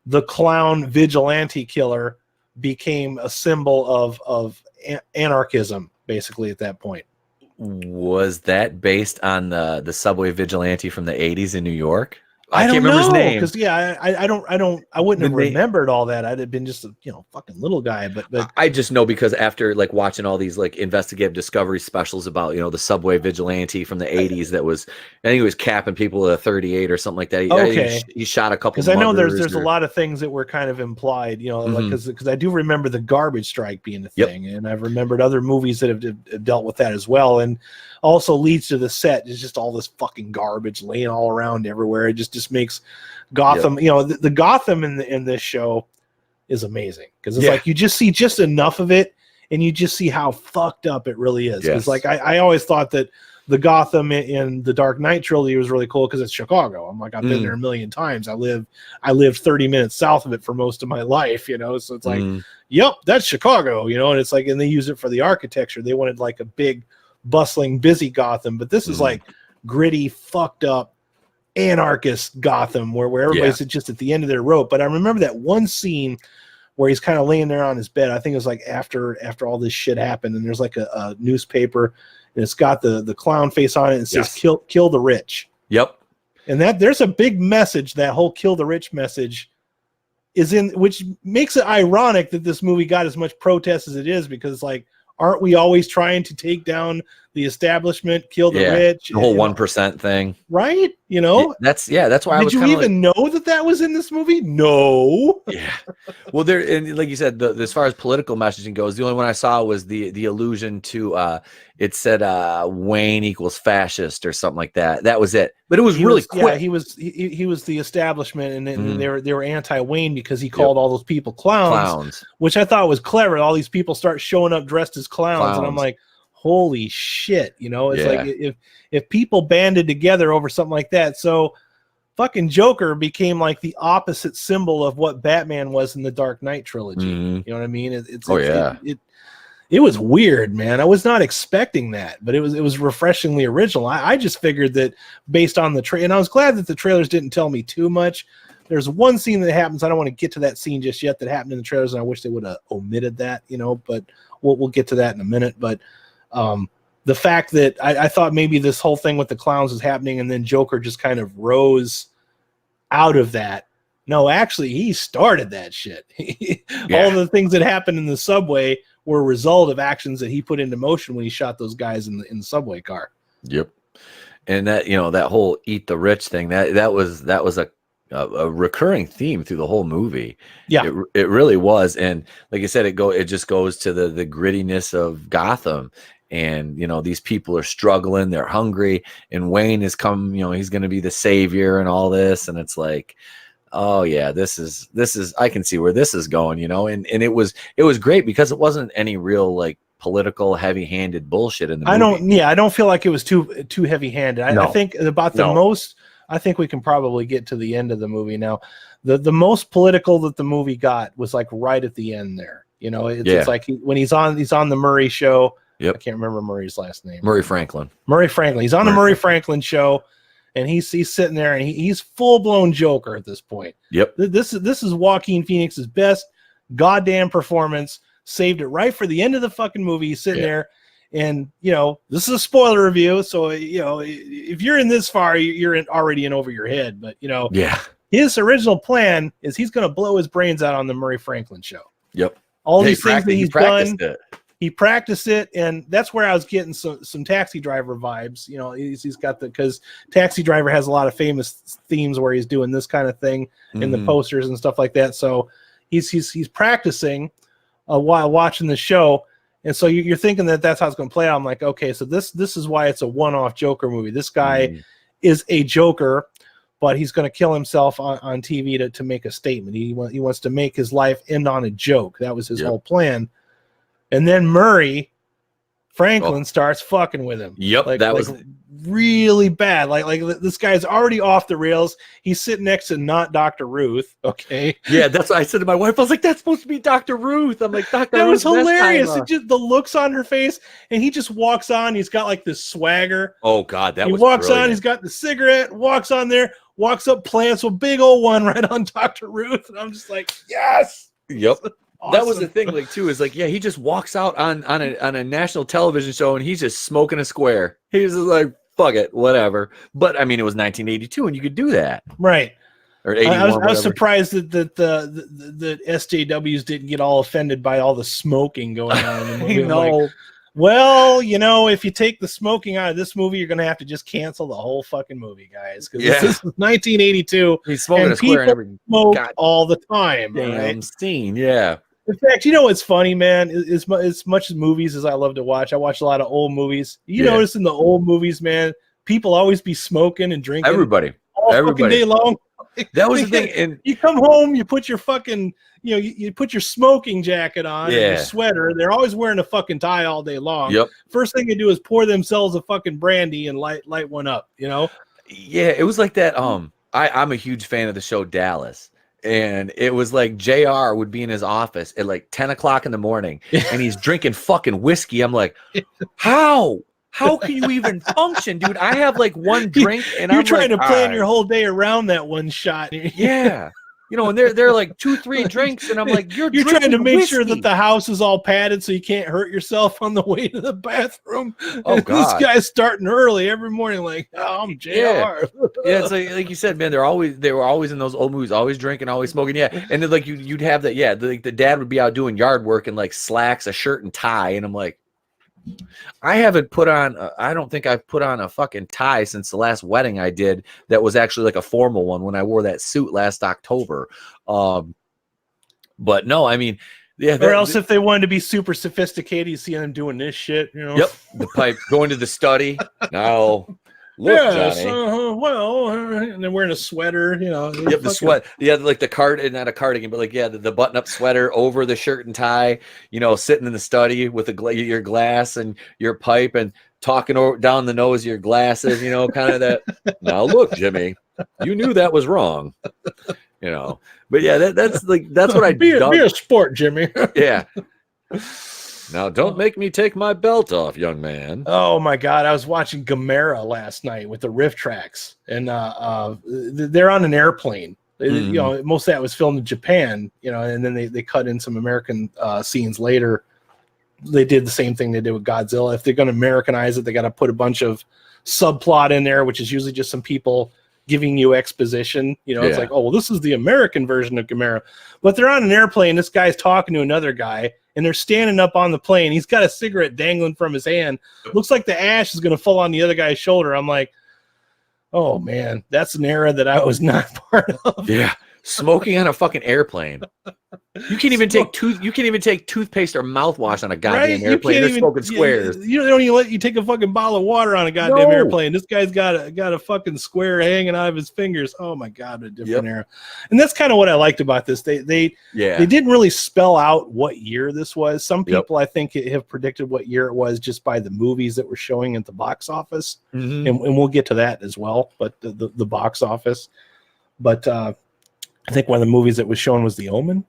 The clown vigilante killer became a symbol of anarchism, basically at that point. Was that based on the subway vigilante from the 80s in New York? I can't remember his name because I wouldn't have remembered all that. I'd have been just a fucking little guy. But I just know because after like watching all these like investigative discovery specials about the subway vigilante from the 80s that was, I think he was capping people with a 38 or something like that. He shot a couple. Because I know there's a lot of things that were kind of implied. Like because I do remember the garbage strike being a thing, and I've remembered other movies that have dealt with that as well, and also leads to the set is just all this fucking garbage laying all around everywhere. It just makes Gotham, the Gotham in this show is amazing because it's like you just see just enough of it and you just see how fucked up it really is. Because like I always thought that the Gotham in the Dark Knight trilogy was really cool because it's Chicago. I'm like, I've been there a million times. I lived 30 minutes south of it for most of my life, so it's like, yep, that's Chicago, and it's like, and they use it for the architecture. They wanted like a big bustling busy Gotham, but this is like gritty, fucked up anarchist Gotham where everybody's just at the end of their rope. But I remember that one scene where he's kind of laying there on his bed. I think it was like after all this shit happened, and there's like a newspaper and it's got the clown face on it and it says kill the rich. Yep. And that there's a big message, that whole kill the rich message which makes it ironic that this movie got as much protest as it is, because like, aren't we always trying to take down the establishment, kill the rich, the whole 1% thing, right? You know, that's why I was did you even know that was in this movie? No. Yeah. Well, there, and like you said, as far as political messaging goes, the only one I saw was the allusion to it said Wayne equals fascist or something like that. That was it. But it was really quick. Yeah, he was the establishment, and they were anti-Wayne because he called all those people clowns, which I thought was clever. All these people start showing up dressed as clowns. And I'm like, holy shit, you know, it's like if people banded together over something like that. So fucking Joker became like the opposite symbol of what Batman was in the Dark Knight trilogy. You know what I mean? It was weird, man. I was not expecting that, but it was refreshingly original. I just figured that based on the trailer, and I was glad that the trailers didn't tell me too much. There's one scene that happens. I don't want to get to that scene just yet that happened in the trailers, and I wish they would have omitted that, you know, but we'll get to that in a minute. But the fact that I thought maybe this whole thing with the clowns was happening, and then Joker just kind of rose out of that. No, actually, he started that shit. All the things that happened in the subway were a result of actions that he put into motion when he shot those guys in the subway car. Yep. And that, you know, that whole eat the rich thing, that was a recurring theme through the whole movie. Yeah, it really was. And like I said, it just goes to the grittiness of Gotham. And, you know, these people are struggling, they're hungry, and Wayne has come, you know, he's going to be the savior and all this. And it's like, oh yeah, this is, I can see where this is going, you know? And it was great because it wasn't any real like political heavy-handed bullshit in the movie. I don't feel like it was too heavy-handed. I think about the most, I think we can probably get to the end of the movie now. The most political that the movie got was like right at the end there. You know, it's like when he's on the Murray show. Yep. I can't remember Murray's last name. Murray Franklin. He's on the Murray Franklin show, and he's sitting there, and he's full-blown Joker at this point. Yep. This is Joaquin Phoenix's best goddamn performance. Saved it right for the end of the fucking movie. He's sitting there, and you know, this is a spoiler review, so you know, if you're in this far, you're already in over your head. But you know, his original plan is he's going to blow his brains out on the Murray Franklin show. Yep. All these things that he's done. He practiced it, and that's where I was getting some Taxi Driver vibes. You know, he's got because Taxi Driver has a lot of famous themes where he's doing this kind of thing in the posters and stuff like that. So he's practicing while watching the show, and so you're thinking that that's how it's going to play out. I'm like, okay, so this is why it's a one-off Joker movie. This guy is a Joker, but he's going to kill himself on TV to make a statement. He wants to make his life end on a joke. That was his whole plan. And then Murray Franklin starts fucking with him. Yep, like, that was really bad. Like this guy's already off the rails. He's sitting next to not Dr. Ruth. Okay. Yeah, that's what I said to my wife. I was like, "That's supposed to be Dr. Ruth." I'm like, "Dr. That Ruth." was hilarious. It just the looks on her face, and he just walks on. He's got like this swagger. Oh God, he walks on. He's got the cigarette. Walks on there. Walks up, plants a big old one right on Dr. Ruth, and I'm just like, yes. Yep. Awesome. That was the thing, like, too, is like, yeah, he just walks out on a national television show and he's just smoking a square. He's just like, fuck it, whatever. But I mean, it was 1982 and you could do that, right? Or 81. I was surprised that the SJWs didn't get all offended by all the smoking going on in the movie. Like, well, you know, if you take the smoking out of this movie, you're going to have to just cancel the whole fucking movie, guys. Because this is 1982. He's smoking a square and everything. Smoke all the time. Damn scene, yeah. In fact, you know what's funny, man? As much as movies as I love to watch, I watch a lot of old movies. You notice in the old movies, man, people always be smoking and drinking. Everybody. Fucking day long. That was the thing. And you come home, you put your fucking, you know, you put your smoking jacket on, and your sweater. They're always wearing a fucking tie all day long. Yep. First thing they do is pour themselves a fucking brandy and light one up. You know. Yeah, it was like that. I'm a huge fan of the show Dallas. And it was like JR would be in his office at like 10 o'clock in the morning and he's drinking fucking whiskey. I'm like, how can you even function, dude? I have like one drink and you're trying to plan your whole day around that one shot. Yeah. You know, and they're like 2-3 drinks, and I'm like, you're trying to make sure that whiskey. the house is all padded so you can't hurt yourself on the way to the bathroom. Oh, This God. guy's starting early every morning, like, oh, I'm JR. Yeah. Yeah, it's like you said, man. They were always in those old movies, always drinking, always smoking. Yeah, and then like you'd have that. Yeah, the dad would be out doing yard work in like slacks, a shirt, and tie, and I'm like, I haven't put on. I don't think I've put on a fucking tie since the last wedding I did. That was actually like a formal one when I wore that suit last October. But no, I mean, yeah. Or else if they wanted to be super sophisticated, you see them doing this shit. You know? Yep, the pipe going to the study. Now, look, Yes, Johnny. well, and then wearing a sweater, you know. Yep, the sweat. Yeah, like the not a cardigan, but like the button-up sweater over the shirt and tie. You know, sitting in the study with your glass and your pipe and talking down the nose of your glasses. You know, kind of that. Now look, Jimmy, you knew that was wrong. You know, but yeah, that's what I be a sport, Jimmy. Yeah. Now don't make me take my belt off, young man. Oh my God, I was watching Gamera last night with the riff tracks, and they're on an airplane. You know, most of that was filmed in Japan. You know, and then they cut in some American scenes later. They did the same thing they did with Godzilla. If they're going to Americanize it, they got to put a bunch of subplot in there, which is usually just some people giving you exposition. You know, it's like, oh, well, this is the American version of Gamera. But they're on an airplane. This guy's talking to another guy, and they're standing up on the plane. He's got a cigarette dangling from his hand. Looks like the ash is going to fall on the other guy's shoulder. I'm like, oh, man, that's an era that I was not part of. Yeah. Smoking on a fucking airplane. You can't even take toothpaste or mouthwash on a goddamn airplane. They're smoking squares. You don't even let you take a fucking bottle of water on a goddamn airplane. This guy's got a fucking square hanging out of his fingers. Oh my God, a different era. And that's kind of what I liked about this. They didn't really spell out what year this was. Some people I think have predicted what year it was just by the movies that were showing at the box office. And we'll get to that as well, but the box office. But I think one of the movies that was shown was The Omen.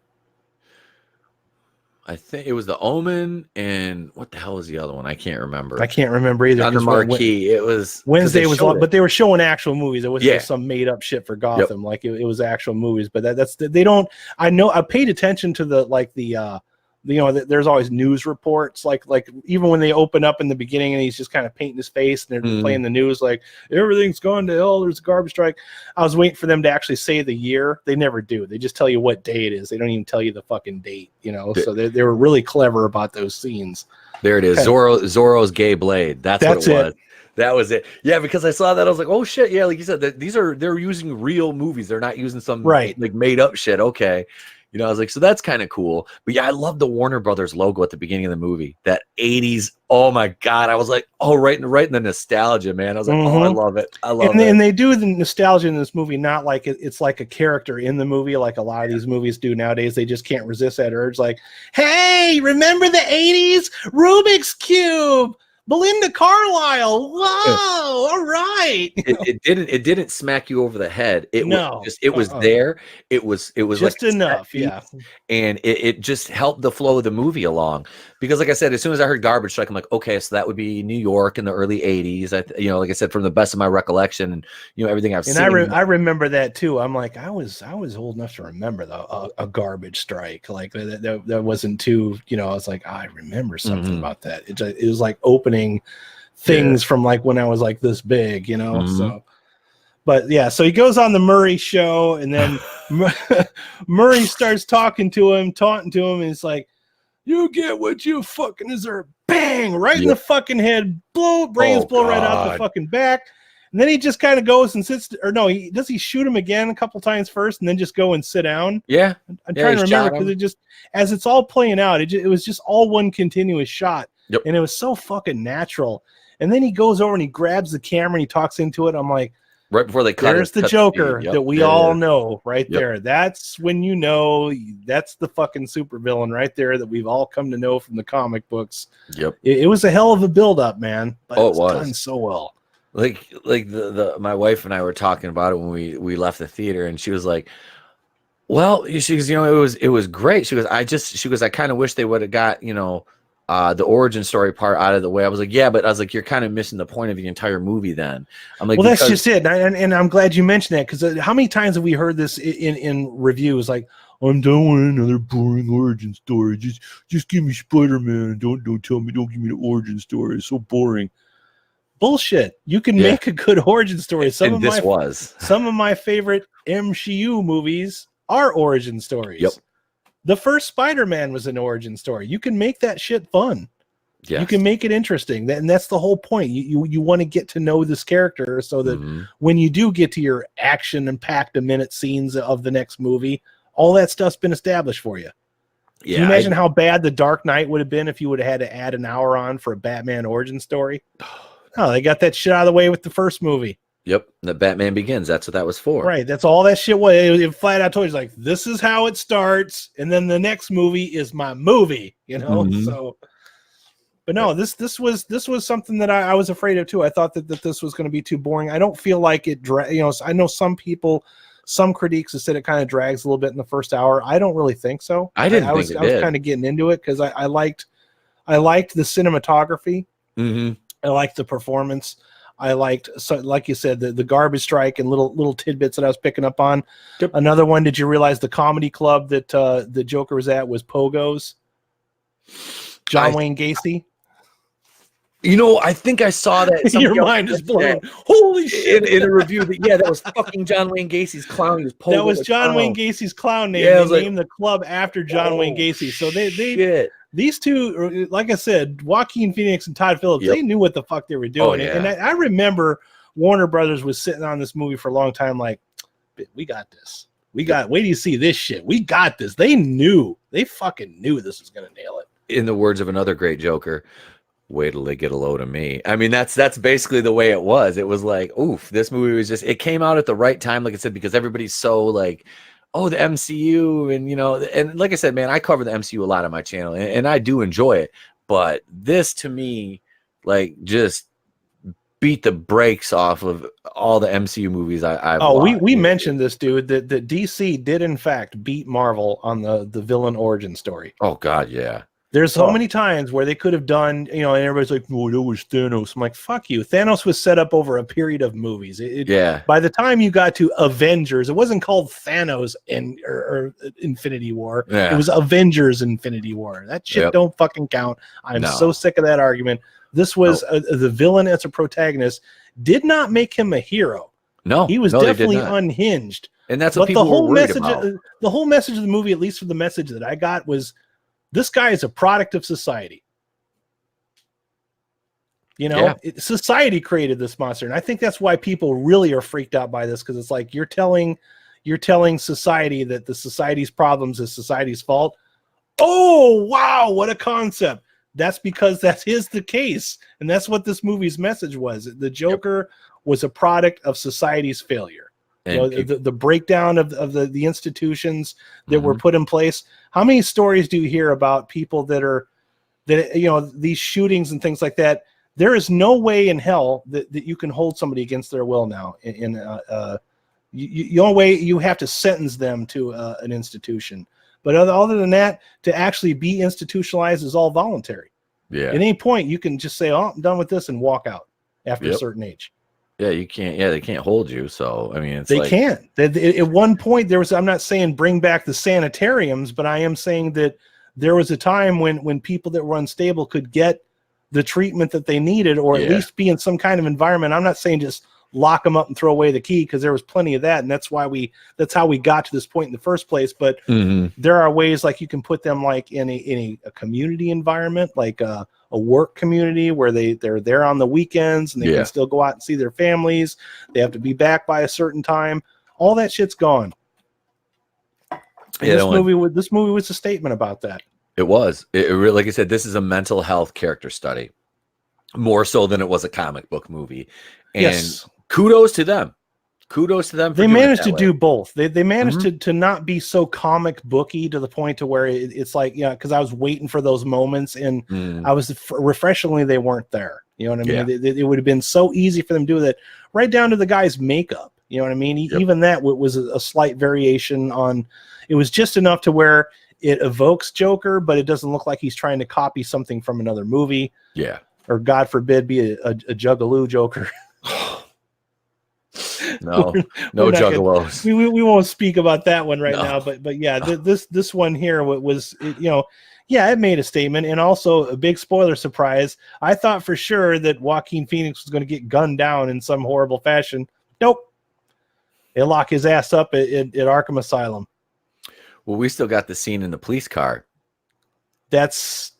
I think it was The Omen, and what the hell was the other one? I can't remember. I can't remember either. On the marquee, it was Wednesday was, but they were showing actual movies. It wasn't just some made up shit for Gotham. Like it was actual movies. But that's they don't. I know. I paid attention to the you know, there's always news reports, like even when they open up in the beginning and he's just kind of painting his face and they're playing the news like everything's gone to hell, there's a garbage strike. I was waiting for them to actually say the year. They never do. They just tell you what day it is. They don't even tell you the fucking date, you know. So they were really clever about those scenes. There it is. Zorro's gay blade. That's what it was. That was it. Yeah, because I saw that, I was like, oh shit, yeah, like you said, they're using real movies. They're not using some like made up shit. Okay. You know, I was like, so that's kind of cool. But yeah, I love the Warner Brothers logo at the beginning of the movie. That 80s. Oh my God. I was like, oh, right in the nostalgia, man. I was like, oh, I love it. I love it. And they do the nostalgia in this movie, not like it's like a character in the movie, like a lot of these movies do nowadays. They just can't resist that urge. Like, hey, remember the 80s? Rubik's Cube. Belinda Carlisle. Whoa! All right. It didn't smack you over the head. It was there. It was just like enough. Yeah. And it just helped the flow of the movie along. Because like I said, as soon as I heard Garbage Strike, I'm like, okay, so that would be New York in the early 80s. Like I said, from the best of my recollection and everything I've seen. And I remember that too. I'm like, I was old enough to remember a garbage strike. Like that wasn't too, I was like, I remember something about that. It was like opening things from like when I was like this big, so. But yeah, so he goes on the Murray show, and then Murray starts taunting to him, and he's like, "You get what you fucking deserve." Bang! Right in the fucking head. Brains blow right out the fucking back. And then he just kind of goes and sits, or no, he shoot him again a couple times first, and then just go and sit down. Yeah, I'm trying to remember because it just, as it's all playing out, it was just all one continuous shot, and it was so fucking natural. And then he goes over and he grabs the camera and he talks into it. I'm like, right before they cut there's the Joker that we all know right there. That's when that's the fucking supervillain right there that we've all come to know from the comic books. Yep. It was a hell of a build-up, man. But it was done so well. Like my wife and I were talking about it when we left the theater, and she was like, well, she goes, it was great. She goes, I kind of wish they would have got, the origin story part out of the way. I was like, yeah, but I was like, you're kind of missing the point of the entire movie then. I'm like, well, that's just it. And I'm glad you mentioned that, because how many times have we heard this in reviews? Like, I'm done with another boring origin story. Just give me Spider-Man. Don't tell me. Don't give me the origin story. It's so boring. Bullshit. You can make a good origin story. Some of my favorite MCU movies are origin stories. Yep. The first Spider-Man was an origin story. You can make that shit fun. Yes. You can make it interesting. And that's the whole point. You want to get to know this character so that when you do get to your action and packed a minute scenes of the next movie, all that stuff's been established for you. Yeah, can you imagine how bad The Dark Knight would have been if you would have had to add an hour on for a Batman origin story? Oh, they got that shit out of the way with the first movie. Yep, the Batman Begins. That's what that was for. Right, that's all that shit was. It flat out told you, like, this is how it starts, and then the next movie is my movie. You know, so. But no, this was something that I was afraid of too. I thought that this was going to be too boring. I don't feel like it. I know some people, some critiques have said it kind of drags a little bit in the first hour. I don't really think so. I was kind of getting into it because I liked the cinematography. I liked the performance. I liked, so like you said, the garbage strike and little tidbits that I was picking up on. Yep. Another one, did you realize the comedy club that the Joker was at was Pogo's? Wayne Gacy. You know, I think I saw that. Your mind is blown. Holy shit! In a review, that was fucking John Wayne Gacy's clown. That was John Wayne Gacy's clown name. Yeah, they named the club after John Wayne Gacy. So these two, like I said, Joaquin Phoenix and Todd Phillips, they knew what the fuck they were doing. And I remember Warner Brothers was sitting on this movie for a long time, like, we got this. Wait till you see this shit. We got this. They fucking knew this was gonna nail it. In the words of another great Joker, wait till they get a load of me. I mean, that's basically the way it was. It was like, oof, this movie was just, it came out at the right time, like I said, because everybody's so like, oh, the MCU, and and like I said, man, I cover the MCU a lot on my channel, and I do enjoy it, but this to me, like, just beat the brakes off of all the MCU movies I've watched. We mentioned this, dude, that DC did in fact beat Marvel on the villain origin story. Oh God, yeah. There's so many times where they could have done, and everybody's like, "Oh, that was Thanos." I'm like, "Fuck you." Thanos was set up over a period of movies. By the time you got to Avengers, it wasn't called Thanos or Infinity War. Yeah. It was Avengers Infinity War. That shit don't fucking count. I'm so sick of that argument. This was the villain as a protagonist did not make him a hero. No, he was definitely unhinged. And that's what people were worried about. The whole message of the movie, at least for the message that I got, was, this guy is a product of society. Society created this monster, and I think that's why people really are freaked out by this, because it's like you're telling society that the society's problems is society's fault. Oh wow, what a concept! That's because that is the case, and that's what this movie's message was. The Joker was a product of society's failure. The breakdown of the institutions that were put in place. How many stories do you hear about people that these shootings and things like that? There is no way in hell that you can hold somebody against their will now. The only way, you have to sentence them to an institution. But other than that, to actually be institutionalized is all voluntary. Yeah. At any point, you can just say, "Oh, I'm done with this," and walk out after a certain age. Yeah, you can't. Yeah, they can't hold you. So I mean, they can't. At one point, there was. I'm not saying bring back the sanitariums, but I am saying that there was a time when people that were unstable could get the treatment that they needed, or at least be in some kind of environment. I'm not saying just lock them up and throw away the key, because there was plenty of that, and that's how we got to this point in the first place. But there are ways, like you can put them like in a community environment, like a work community, where they're there on the weekends and they can still go out and see their families. They have to be back by a certain time. All that shit's gone. This movie was a statement about that. It was. It really, like I said, this is a mental health character study, more so than it was a comic book movie. And kudos to them. Kudos to them. They managed to do both. They managed to not be so comic booky to the point to where it's like, because I was waiting for those moments, and I was refreshingly, they weren't there. You know what I mean? It would have been so easy for them to do that, right down to the guy's makeup. You know what I mean? Even that was a slight variation on. It was just enough to where it evokes Joker, but it doesn't look like he's trying to copy something from another movie. Yeah. Or God forbid, be a Jugaloo Joker. No we're not juggalos. We won't speak about that one right No. now, but yeah, this one here was it made a statement, and also a big spoiler surprise. I thought for sure that Joaquin Phoenix was going to get gunned down in some horrible fashion. Nope, they lock his ass up at Arkham Asylum. Well, we still got the scene in the police car. That's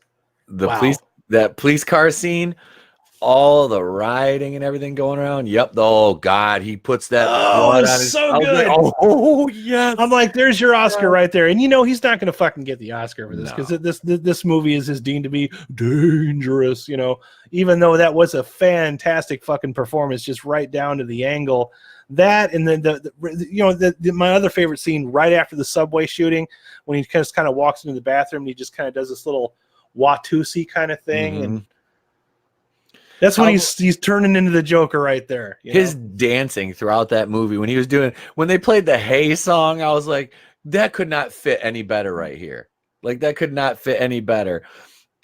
that police car scene. All the rioting and everything going around. Yep. Oh God, he puts that. Oh, it's so good. Like, oh yes. I'm like, there's your Oscar right there. And he's not going to fucking get the Oscar for this because this movie is deemed to be dangerous. Even though that was a fantastic fucking performance, just right down to the angle. That and then my other favorite scene right after the subway shooting when he just kind of walks into the bathroom and he just kind of does this little Watusi kind of thing and. That's when he's turning into the Joker right there. His dancing throughout that movie when they played the Hey song, I was like, that could not fit any better right here. Like that could not fit any better.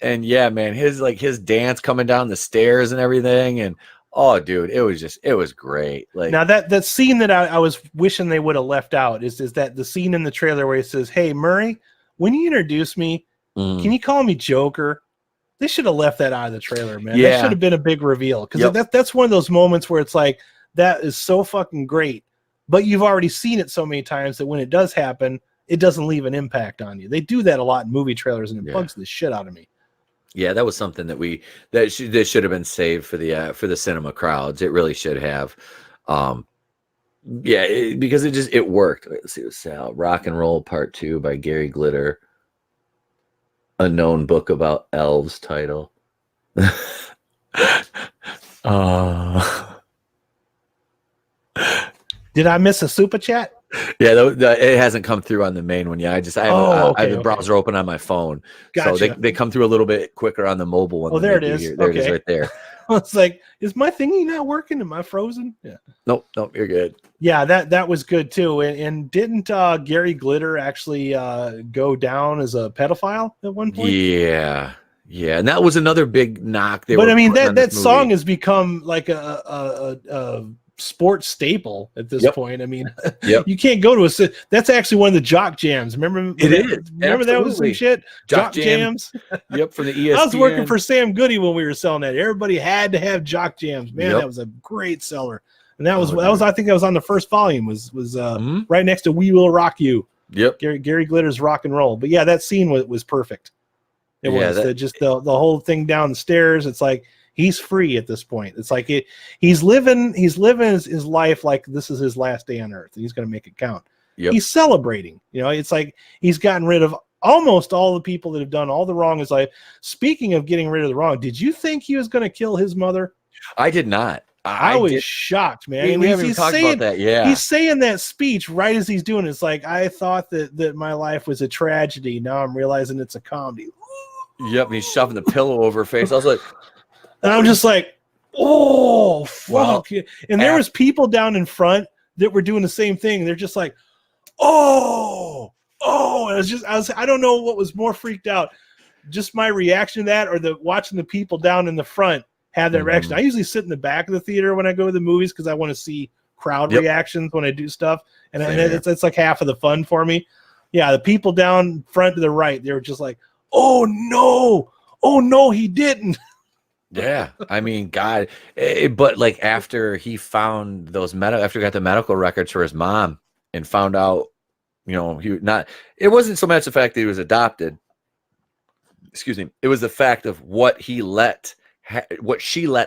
And yeah, man, his dance coming down the stairs and everything. And oh dude, it was great. Like now that scene that I was wishing they would have left out is that the scene in the trailer where he says, "Hey Murray, when you introduce me, can you call me Joker?" They should have left that out of the trailer, man. Yeah. That should have been a big reveal because that's one of those moments where it's like that is so fucking great, but you've already seen it so many times that when it does happen, it doesn't leave an impact on you. They do that a lot in movie trailers, and it bugs the shit out of me. Yeah, that was something that should have been saved for the cinema crowds. It really should have. Because it worked. Let's see what's out. Rock and Roll Part 2 by Gary Glitter. A known book about elves title. Did I miss a super chat? Yeah, it hasn't come through on the main one yet. I have the browser open on my phone. Gotcha. So they come through a little bit quicker on the mobile one. Oh, there it is. There it is right there. It's like, is my thingy not working? Am I frozen? Yeah. Nope, you're good. Yeah, that was good too. And didn't Gary Glitter actually go down as a pedophile at one point? Yeah, and that was another big knock. That song has become like a sports staple at this point. I mean, you can't go to that's actually one of the jock jams. Remember that was some shit? Jock jams. Yep, for the ESPN. I was working for Sam Goody when we were selling that. Everybody had to have jock jams. Man, that was a great seller. And that was I think that was on the first volume. Was right next to We Will Rock You. Yep. Gary Glitter's Rock and Roll. But yeah, that scene was perfect. It was the whole thing down the stairs. It's like he's free at this point. It's like he's living his life like this is his last day on earth. And he's going to make it count. Yep. He's celebrating. It's like he's gotten rid of almost all the people that have done all the wrong in his life. Speaking of getting rid of the wrong, did you think he was going to kill his mother? I did not. I was shocked, man. We haven't even talked about that. Yeah, he's saying that speech right as he's doing it. It's like, I thought that my life was a tragedy. Now I'm realizing it's a comedy. Yep, and he's shoving the pillow over her face. I was like, and I'm just like, oh fuck! Well, and there was people down in front that were doing the same thing. They're just like, oh. And I don't know what was more freaked out, just my reaction to that, or watching the people down in the front have that reaction. I usually sit in the back of the theater when I go to the movies because I want to see crowd reactions when I do stuff, and it's like half of the fun for me. Yeah, the people down front to the right, they were just like, oh no, he didn't. Yeah, I mean, God, but like after he found after he got the medical records for his mom and found out, it wasn't so much the fact that he was adopted. Excuse me, it was the fact of what she let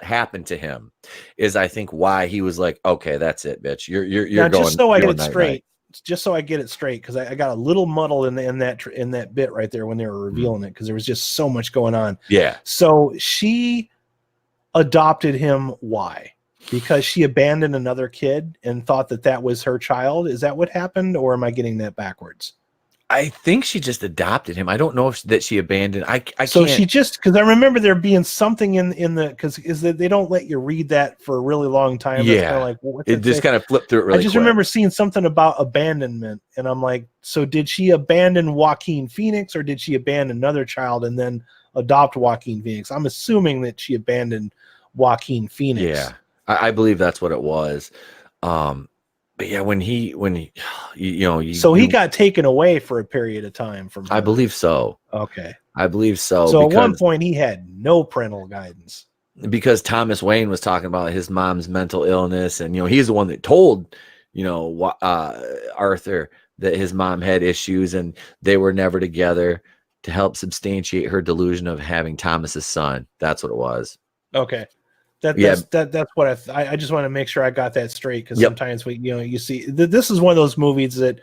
happen to him is, I think, why he was like, okay, that's it, bitch. You're now, going. Just so I get it straight. Just so I get it straight, because I got a little muddled in that bit right there when they were revealing it, because there was just so much going on. Yeah. So she adopted him. Why? Because she abandoned another kid and thought that was her child. Is that what happened, or am I getting that backwards? I think she just adopted him. I don't know if that she abandoned. I So can't. she just, because I remember there being something in the, because is that they don't let you read that for a really long time. That's kind Yeah, of like, well, what's it it just say? kind of flipped through it really I just quick. remember seeing something about abandonment, and I'm like, so did she abandon Joaquin Phoenix, or did she abandon another child and then adopt Joaquin Phoenix? I'm assuming that she abandoned Joaquin Phoenix. Yeah, I believe that's what it was. But yeah, when he So he got taken away for a period of time from her. I believe so. Okay. I believe so. So at one point he had no parental guidance. Because Thomas Wayne was talking about his mom's mental illness, and he's the one that told Arthur that his mom had issues, and they were never together to help substantiate her delusion of having Thomas's son. That's what it was. Okay. That's what I just want to make sure I got that straight, because sometimes you see this is one of those movies that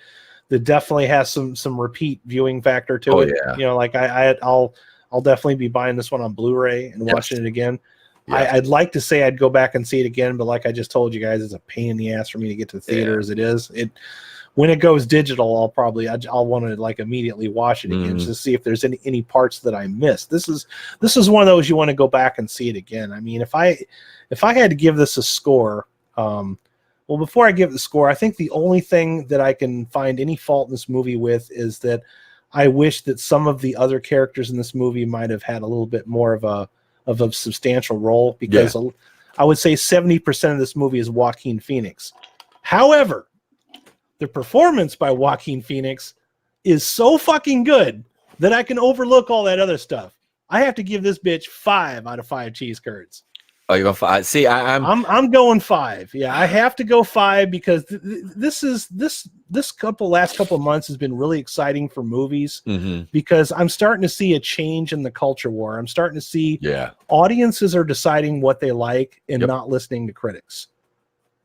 definitely has some repeat viewing factor to it. Yeah. Like I'll definitely be buying this one on Blu-ray and watching it again. Yeah. I'd like to say I'd go back and see it again, but like I just told you guys, it's a pain in the ass for me to get to the theater as it is. When it goes digital, I'll want to like immediately watch it again just to see if there's any parts that I missed. This is one of those you want to go back and see it again. I mean, if I had to give this a score, well, before I give it the score, I think the only thing that I can find any fault in this movie with is that I wish that some of the other characters in this movie might have had a little bit more of a substantial role, because I would say 70% of this movie is Joaquin Phoenix. However, the performance by Joaquin Phoenix is so fucking good that I can overlook all that other stuff. I have to give this bitch 5 out of 5 cheese curds. Oh, you're going 5? See, I'm going 5. Yeah, I have to go 5 because this last couple of months has been really exciting for movies, because I'm starting to see a change in the culture war. I'm starting to see audiences are deciding what they like and not listening to critics.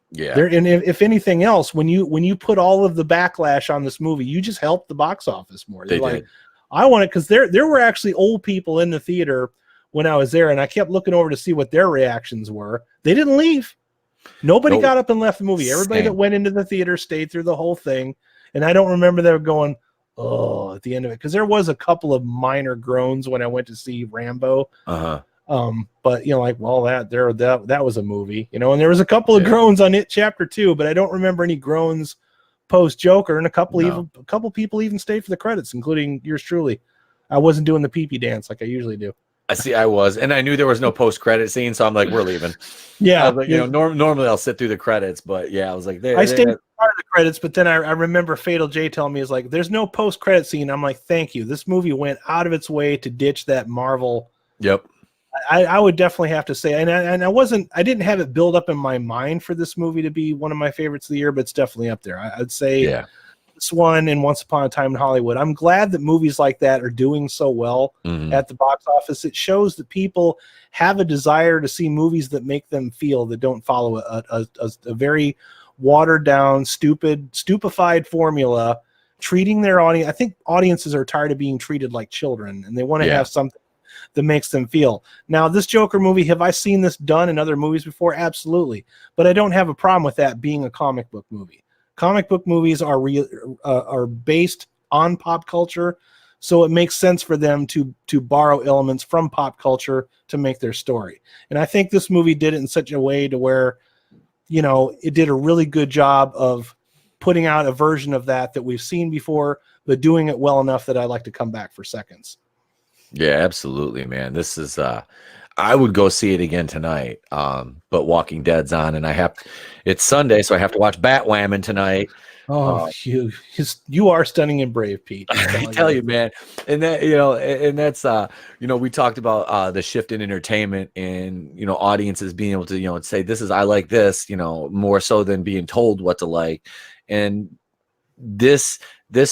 Yeah. And if anything else, when you put all of the backlash on this movie, you just help the box office more. They're like, I want it, because there were actually old people in the theater when I was there, and I kept looking over to see what their reactions were. They didn't leave. Nobody got up and left the movie. Everybody that went into the theater stayed through the whole thing. And I don't remember them going, oh, at the end of it, because there was a couple of minor groans when I went to see Rambo. But like, well, that was a movie, and there was a couple of groans on it Chapter 2, but I don't remember any groans post Joker, and a couple people even stayed for the credits, including yours truly. I wasn't doing the pee-pee dance like I usually do. I was, and I knew there was no post-credit scene, so I'm like, we're leaving. Yeah, like, normally I'll sit through the credits, but I was like, I stayed part of the credits, but then I remember Fatal J telling me, is like, there's no post-credit scene. I'm like, thank you. This movie went out of its way to ditch that Marvel. Yep. I would definitely have to say, and I didn't have it build up in my mind for this movie to be one of my favorites of the year, but it's definitely up there. I'd say this one and Once Upon a Time in Hollywood. I'm glad that movies like that are doing so well at the box office. It shows that people have a desire to see movies that make them feel, that don't follow a very watered down, stupefied formula, treating their audience. I think audiences are tired of being treated like children, and they want to have something that makes them feel. Now, this Joker movie, have I seen this done in other movies before? Absolutely. But I don't have a problem with that being a comic book movie. Comic book movies are based on pop culture, so it makes sense for them to borrow elements from pop culture to make their story. And I think this movie did it in such a way to where, it did a really good job of putting out a version of that we've seen before, but doing it well enough that I like to come back for seconds. Yeah, absolutely, man. This is I would go see it again tonight. But Walking Dead's on, and it's Sunday, so I have to watch Batwoman tonight. Oh, you are stunning and brave, Pete. I tell you, man. And that, and that's we talked about the shift in entertainment and audiences being able to say, I like this, more so than being told what to like. And this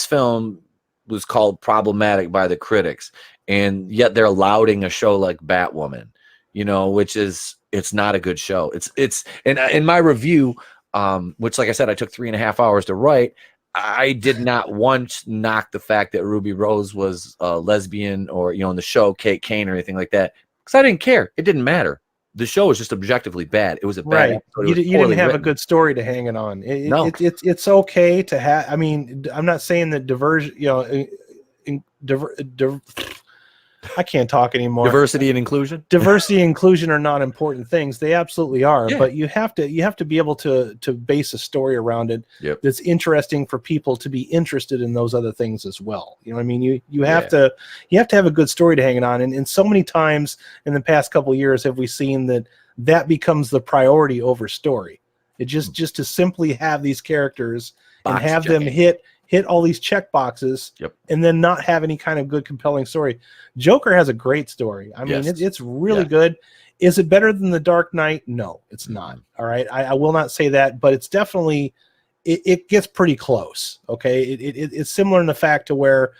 film was called problematic by the critics, and yet they're lauding a show like Batwoman, which it's not a good show. It's and in my review, which, like I said, I took 3.5 hours to write, I did not once knock the fact that Ruby Rose was a lesbian or in the show Kate Kane or anything like that, because I didn't care. It didn't matter. The show was just objectively bad. It was a bad Right. episode. It You, was you didn't poorly have a written. good story to hang it on. No. It's okay to have. I mean, I'm not saying that diversion. I can't talk anymore. Diversity and inclusion. Diversity and inclusion are not important things. They absolutely are. Yeah. But you have to be able to base a story around it Yep. that's interesting for people to be interested in those other things as well. You know what I mean? You have Yeah. to have a good story to hang it on. And so many times in the past couple of years have we seen that becomes the priority over story. It just to simply have these characters and Box have them checking. hit all these check boxes. Yep. And then not have any kind of good compelling story. Joker has a great story. I mean, Yes. it's really Yeah. good. Is it better than The Dark Knight? No, it's not. All right. I will not say that, but it's definitely it gets pretty close. Okay. It's similar in the fact to where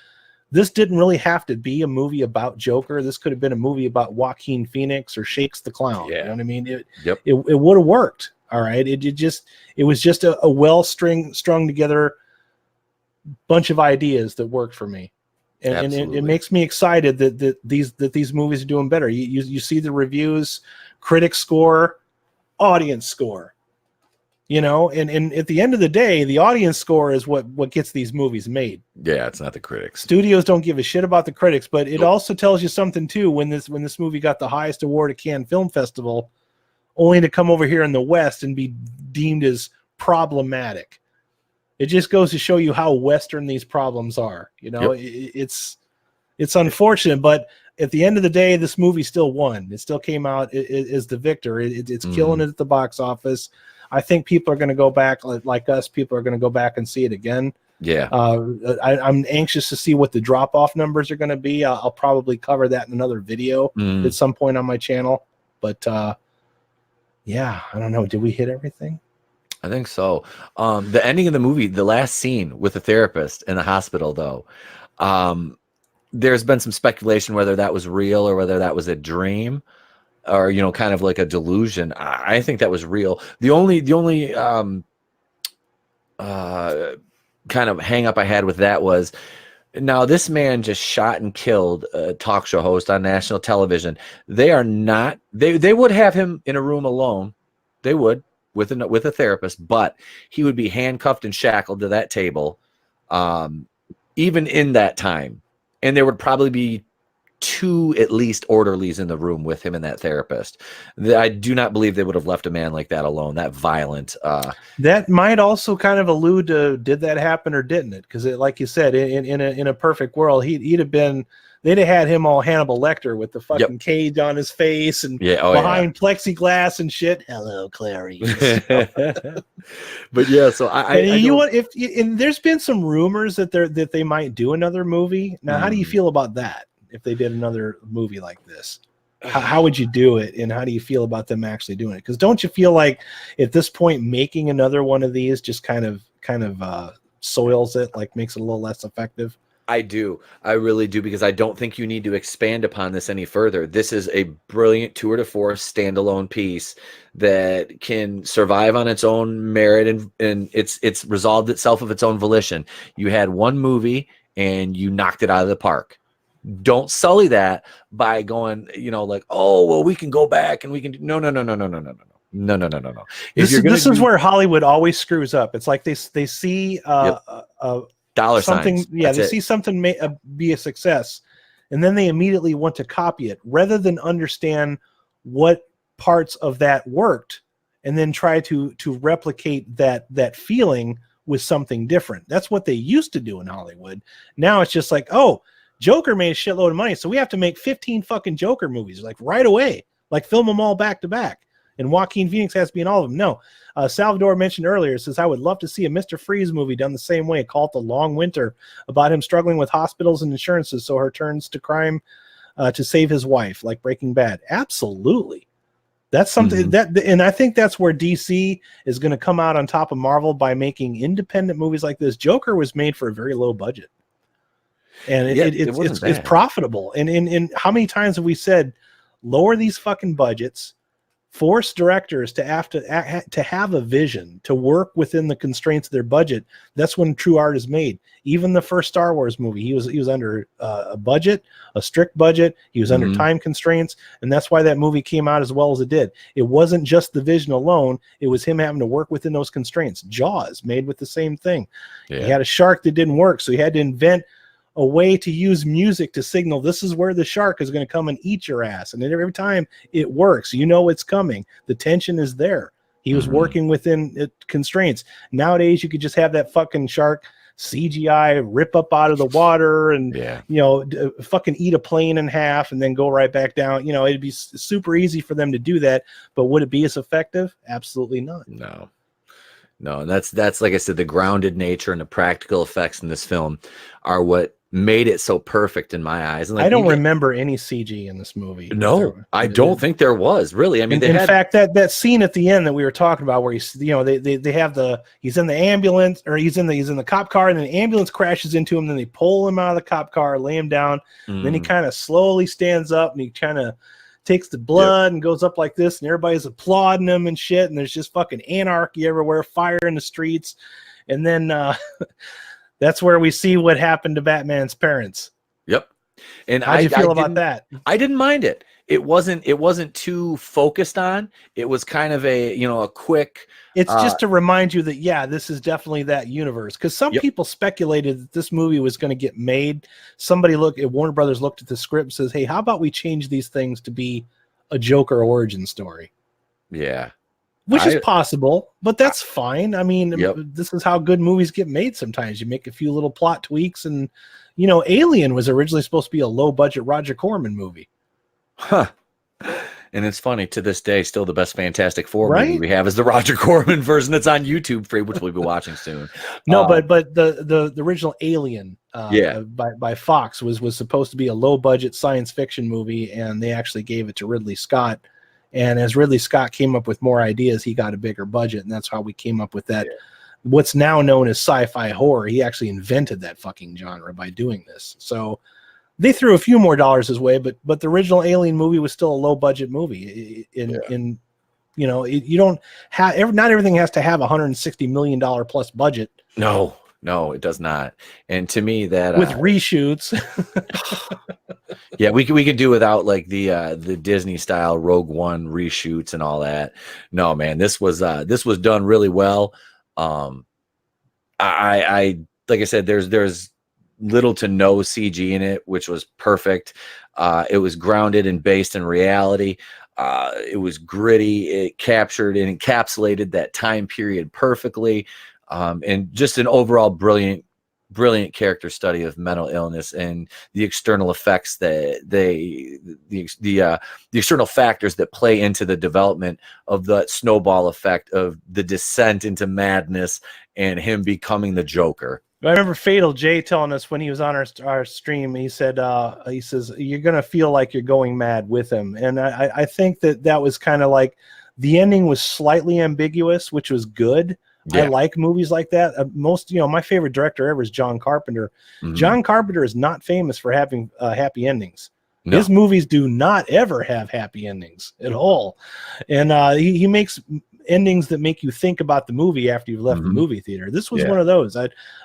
this didn't really have to be a movie about Joker. This could have been a movie about Joaquin Phoenix or Shakes the Clown. Yeah. You know what I mean? Yep. It would have worked. All right. It was just a well strung together bunch of ideas that worked for me. And Absolutely. it makes me excited that these movies are doing better. You see the reviews, critic score, audience score. You know, and at the end of the day, the audience score is what gets these movies made. Yeah, it's not the critics. Studios don't give a shit about the critics, but it also tells you something too. When this movie got the highest award at Cannes Film Festival, only to come over here in the West and be deemed as problematic. It just goes to show you how Western these problems are. You know, it's unfortunate, but at the end of the day, this movie still won. It still came out as the victor. It's killing it at the box office. I think people are going to go back, like us. People are going to go back and see it again. Yeah. I'm anxious to see what the drop-off numbers are going to be. I'll probably cover that in another video at some point on my channel. But yeah, I don't know. Did we hit everything? I think so. The ending of the movie, the last scene with the therapist in the hospital, though, there's been some speculation whether that was real or whether that was a dream, or kind of like a delusion. I think that was real. The only kind of hang up I had with that was, now this man just shot and killed a talk show host on national television. They are not. They would have him in a room alone. They would. With a therapist, but he would be handcuffed and shackled to that table, even in that time. And there would probably be 2 at least orderlies in the room with him and that therapist. I do not believe they would have left a man like that alone, that violent. That might also kind of allude to, did that happen or didn't it? Because like you said, in a perfect world, he'd have been. They'd have had him all Hannibal Lecter with the fucking cage on his face and behind plexiglass and shit. Hello, Clarice. But yeah, so and there's been some rumors that they might do another movie. Now, how do you feel about that? If they did another movie like this, how would you do it? And how do you feel about them actually doing it? Because don't you feel like at this point making another one of these just kind of soils it, like makes it a little less effective? I do. I really do, because I don't think you need to expand upon this any further. This is a brilliant tour de force standalone piece that can survive on its own merit, and it's resolved itself of its own volition. You had one movie and you knocked it out of the park. Don't sully that by going, like, oh, well, we can go back and we can do. No. This is where Hollywood always screws up. It's like they see dollar something signs. Yeah, they see something be a success, and then they immediately want to copy it rather than understand what parts of that worked and then try to replicate that feeling with something different. That's what they used to do in Hollywood. Now it's just like, oh, Joker made a shitload of money, so we have to make 15 fucking Joker movies like right away, like film them all back to back. And Joaquin Phoenix has to be in all of them. No. Salvador mentioned earlier, says, I would love to see a Mr. Freeze movie done the same way, called The Long Winter, about him struggling with hospitals and insurances, so he turns to crime to save his wife, like Breaking Bad. Absolutely. That's something and I think that's where DC is going to come out on top of Marvel by making independent movies like this. Joker was made for a very low budget. And it's profitable. And how many times have we said, lower these fucking budgets, force directors to have a vision, to work within the constraints of their budget. That's when true art is made. Even the first Star Wars movie, he was under a budget, a strict budget. He was under time constraints, and that's why that movie came out as well as it did. It wasn't just the vision alone; it was him having to work within those constraints. Jaws, made with the same thing. He had a shark that didn't work, so he had to invent a way to use music to signal this is where the shark is going to come and eat your ass. And every time it works, you know it's coming. The tension is there. He was working within constraints. Nowadays, you could just have that fucking shark CGI rip up out of the water and, you know, fucking eat a plane in half and then go right back down. You know, it'd be super easy for them to do that. But would it be as effective? Absolutely not. No. And that's like I said, the grounded nature and the practical effects in this film are what made it so perfect in my eyes. And like, I don't remember any CG in this movie. No, I don't think there was really. I mean, in fact, that scene at the end that we were talking about, where he's, you know, they have he's in the ambulance, or he's in the cop car, and then the ambulance crashes into him. Then they pull him out of the cop car, lay him down. Then he kind of slowly stands up, and he kind of takes the blood and goes up like this, and everybody's applauding him and shit. And there's just fucking anarchy everywhere, fire in the streets, and then. That's where we see what happened to Batman's parents. Yep. And how'd you feel about that? I didn't mind it. It wasn't too focused on. It was kind of a quick. It's just to remind you that, yeah, this is definitely that universe. Because some people speculated that this movie was going to get made. Warner Brothers looked at the script and says, hey, how about we change these things to be a Joker origin story? Yeah. Which is possible, but that's fine. I mean, this is how good movies get made sometimes. You make a few little plot tweaks, and, you know, Alien was originally supposed to be a low-budget Roger Corman movie. Huh. And it's funny, to this day, still the best Fantastic Four movie we have is the Roger Corman version that's on YouTube, which we'll be watching soon. No, but the original Alien by Fox was supposed to be a low-budget science fiction movie, and they actually gave it to Ridley Scott. And as Ridley Scott came up with more ideas, he got a bigger budget, and that's how we came up with that. What's now known as sci-fi horror. He actually invented that fucking genre by doing this. So they threw a few more dollars his way, but the original Alien movie was still a low budget movie. You know, you don't have not everything has to have $160 million plus budget. No, it does not. And to me, that with reshoots, we could do without like the Disney style Rogue One reshoots and all that. No, man, this was done really well. I like I said, there's little to no CG in it, which was perfect. It was grounded and based in reality. It was gritty. It captured and encapsulated that time period perfectly. And just an overall brilliant character study of mental illness and the external effects that the external factors that play into the development of the snowball effect of the descent into madness and him becoming the Joker. I remember Fatal J telling us when he was on our stream, he says you're gonna feel like you're going mad with him, and I think that was kind of like the ending was slightly ambiguous, which was good. I like movies like that. My favorite director ever is John Carpenter. John Carpenter is not famous for having happy endings. No. His movies do not ever have happy endings at all. And he makes endings that make you think about the movie after you've left the movie theater. This was one of those.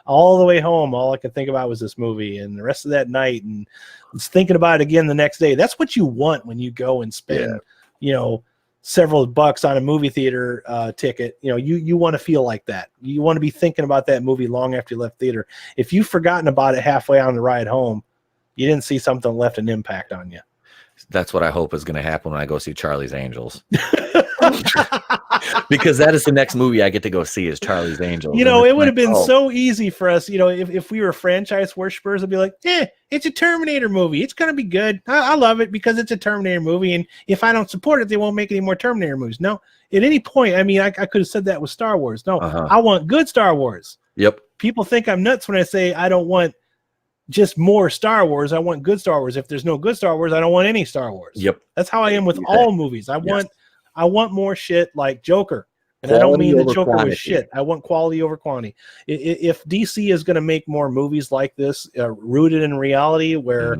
All the way home, all I could think about was this movie, and the rest of that night, and was thinking about it again the next day. That's what you want when you go and spend, several bucks on a movie theater ticket. You want to feel like that. You want to be thinking about that movie long after you left theater. If you've forgotten about it halfway on the ride home, you didn't see something left an impact on you. That's what I hope is going to happen when I go see Charlie's Angels. Because that is the next movie I get to go see is Charlie's Angels. It would have been so easy for us, if we were franchise worshipers, I'd be like, it's a Terminator movie. It's going to be good. I love it because it's a Terminator movie. And if I don't support it, they won't make any more Terminator movies. No, at any point, I could have said that with Star Wars. No, I want good Star Wars. Yep. People think I'm nuts when I say I don't want just more Star Wars. I want good Star Wars. If there's no good Star Wars, I don't want any Star Wars. Yep. That's how I am with all movies. I want more shit like Joker. And quality, I don't mean the Joker was shit. I want quality over quantity. If DC is going to make more movies like this, rooted in reality, where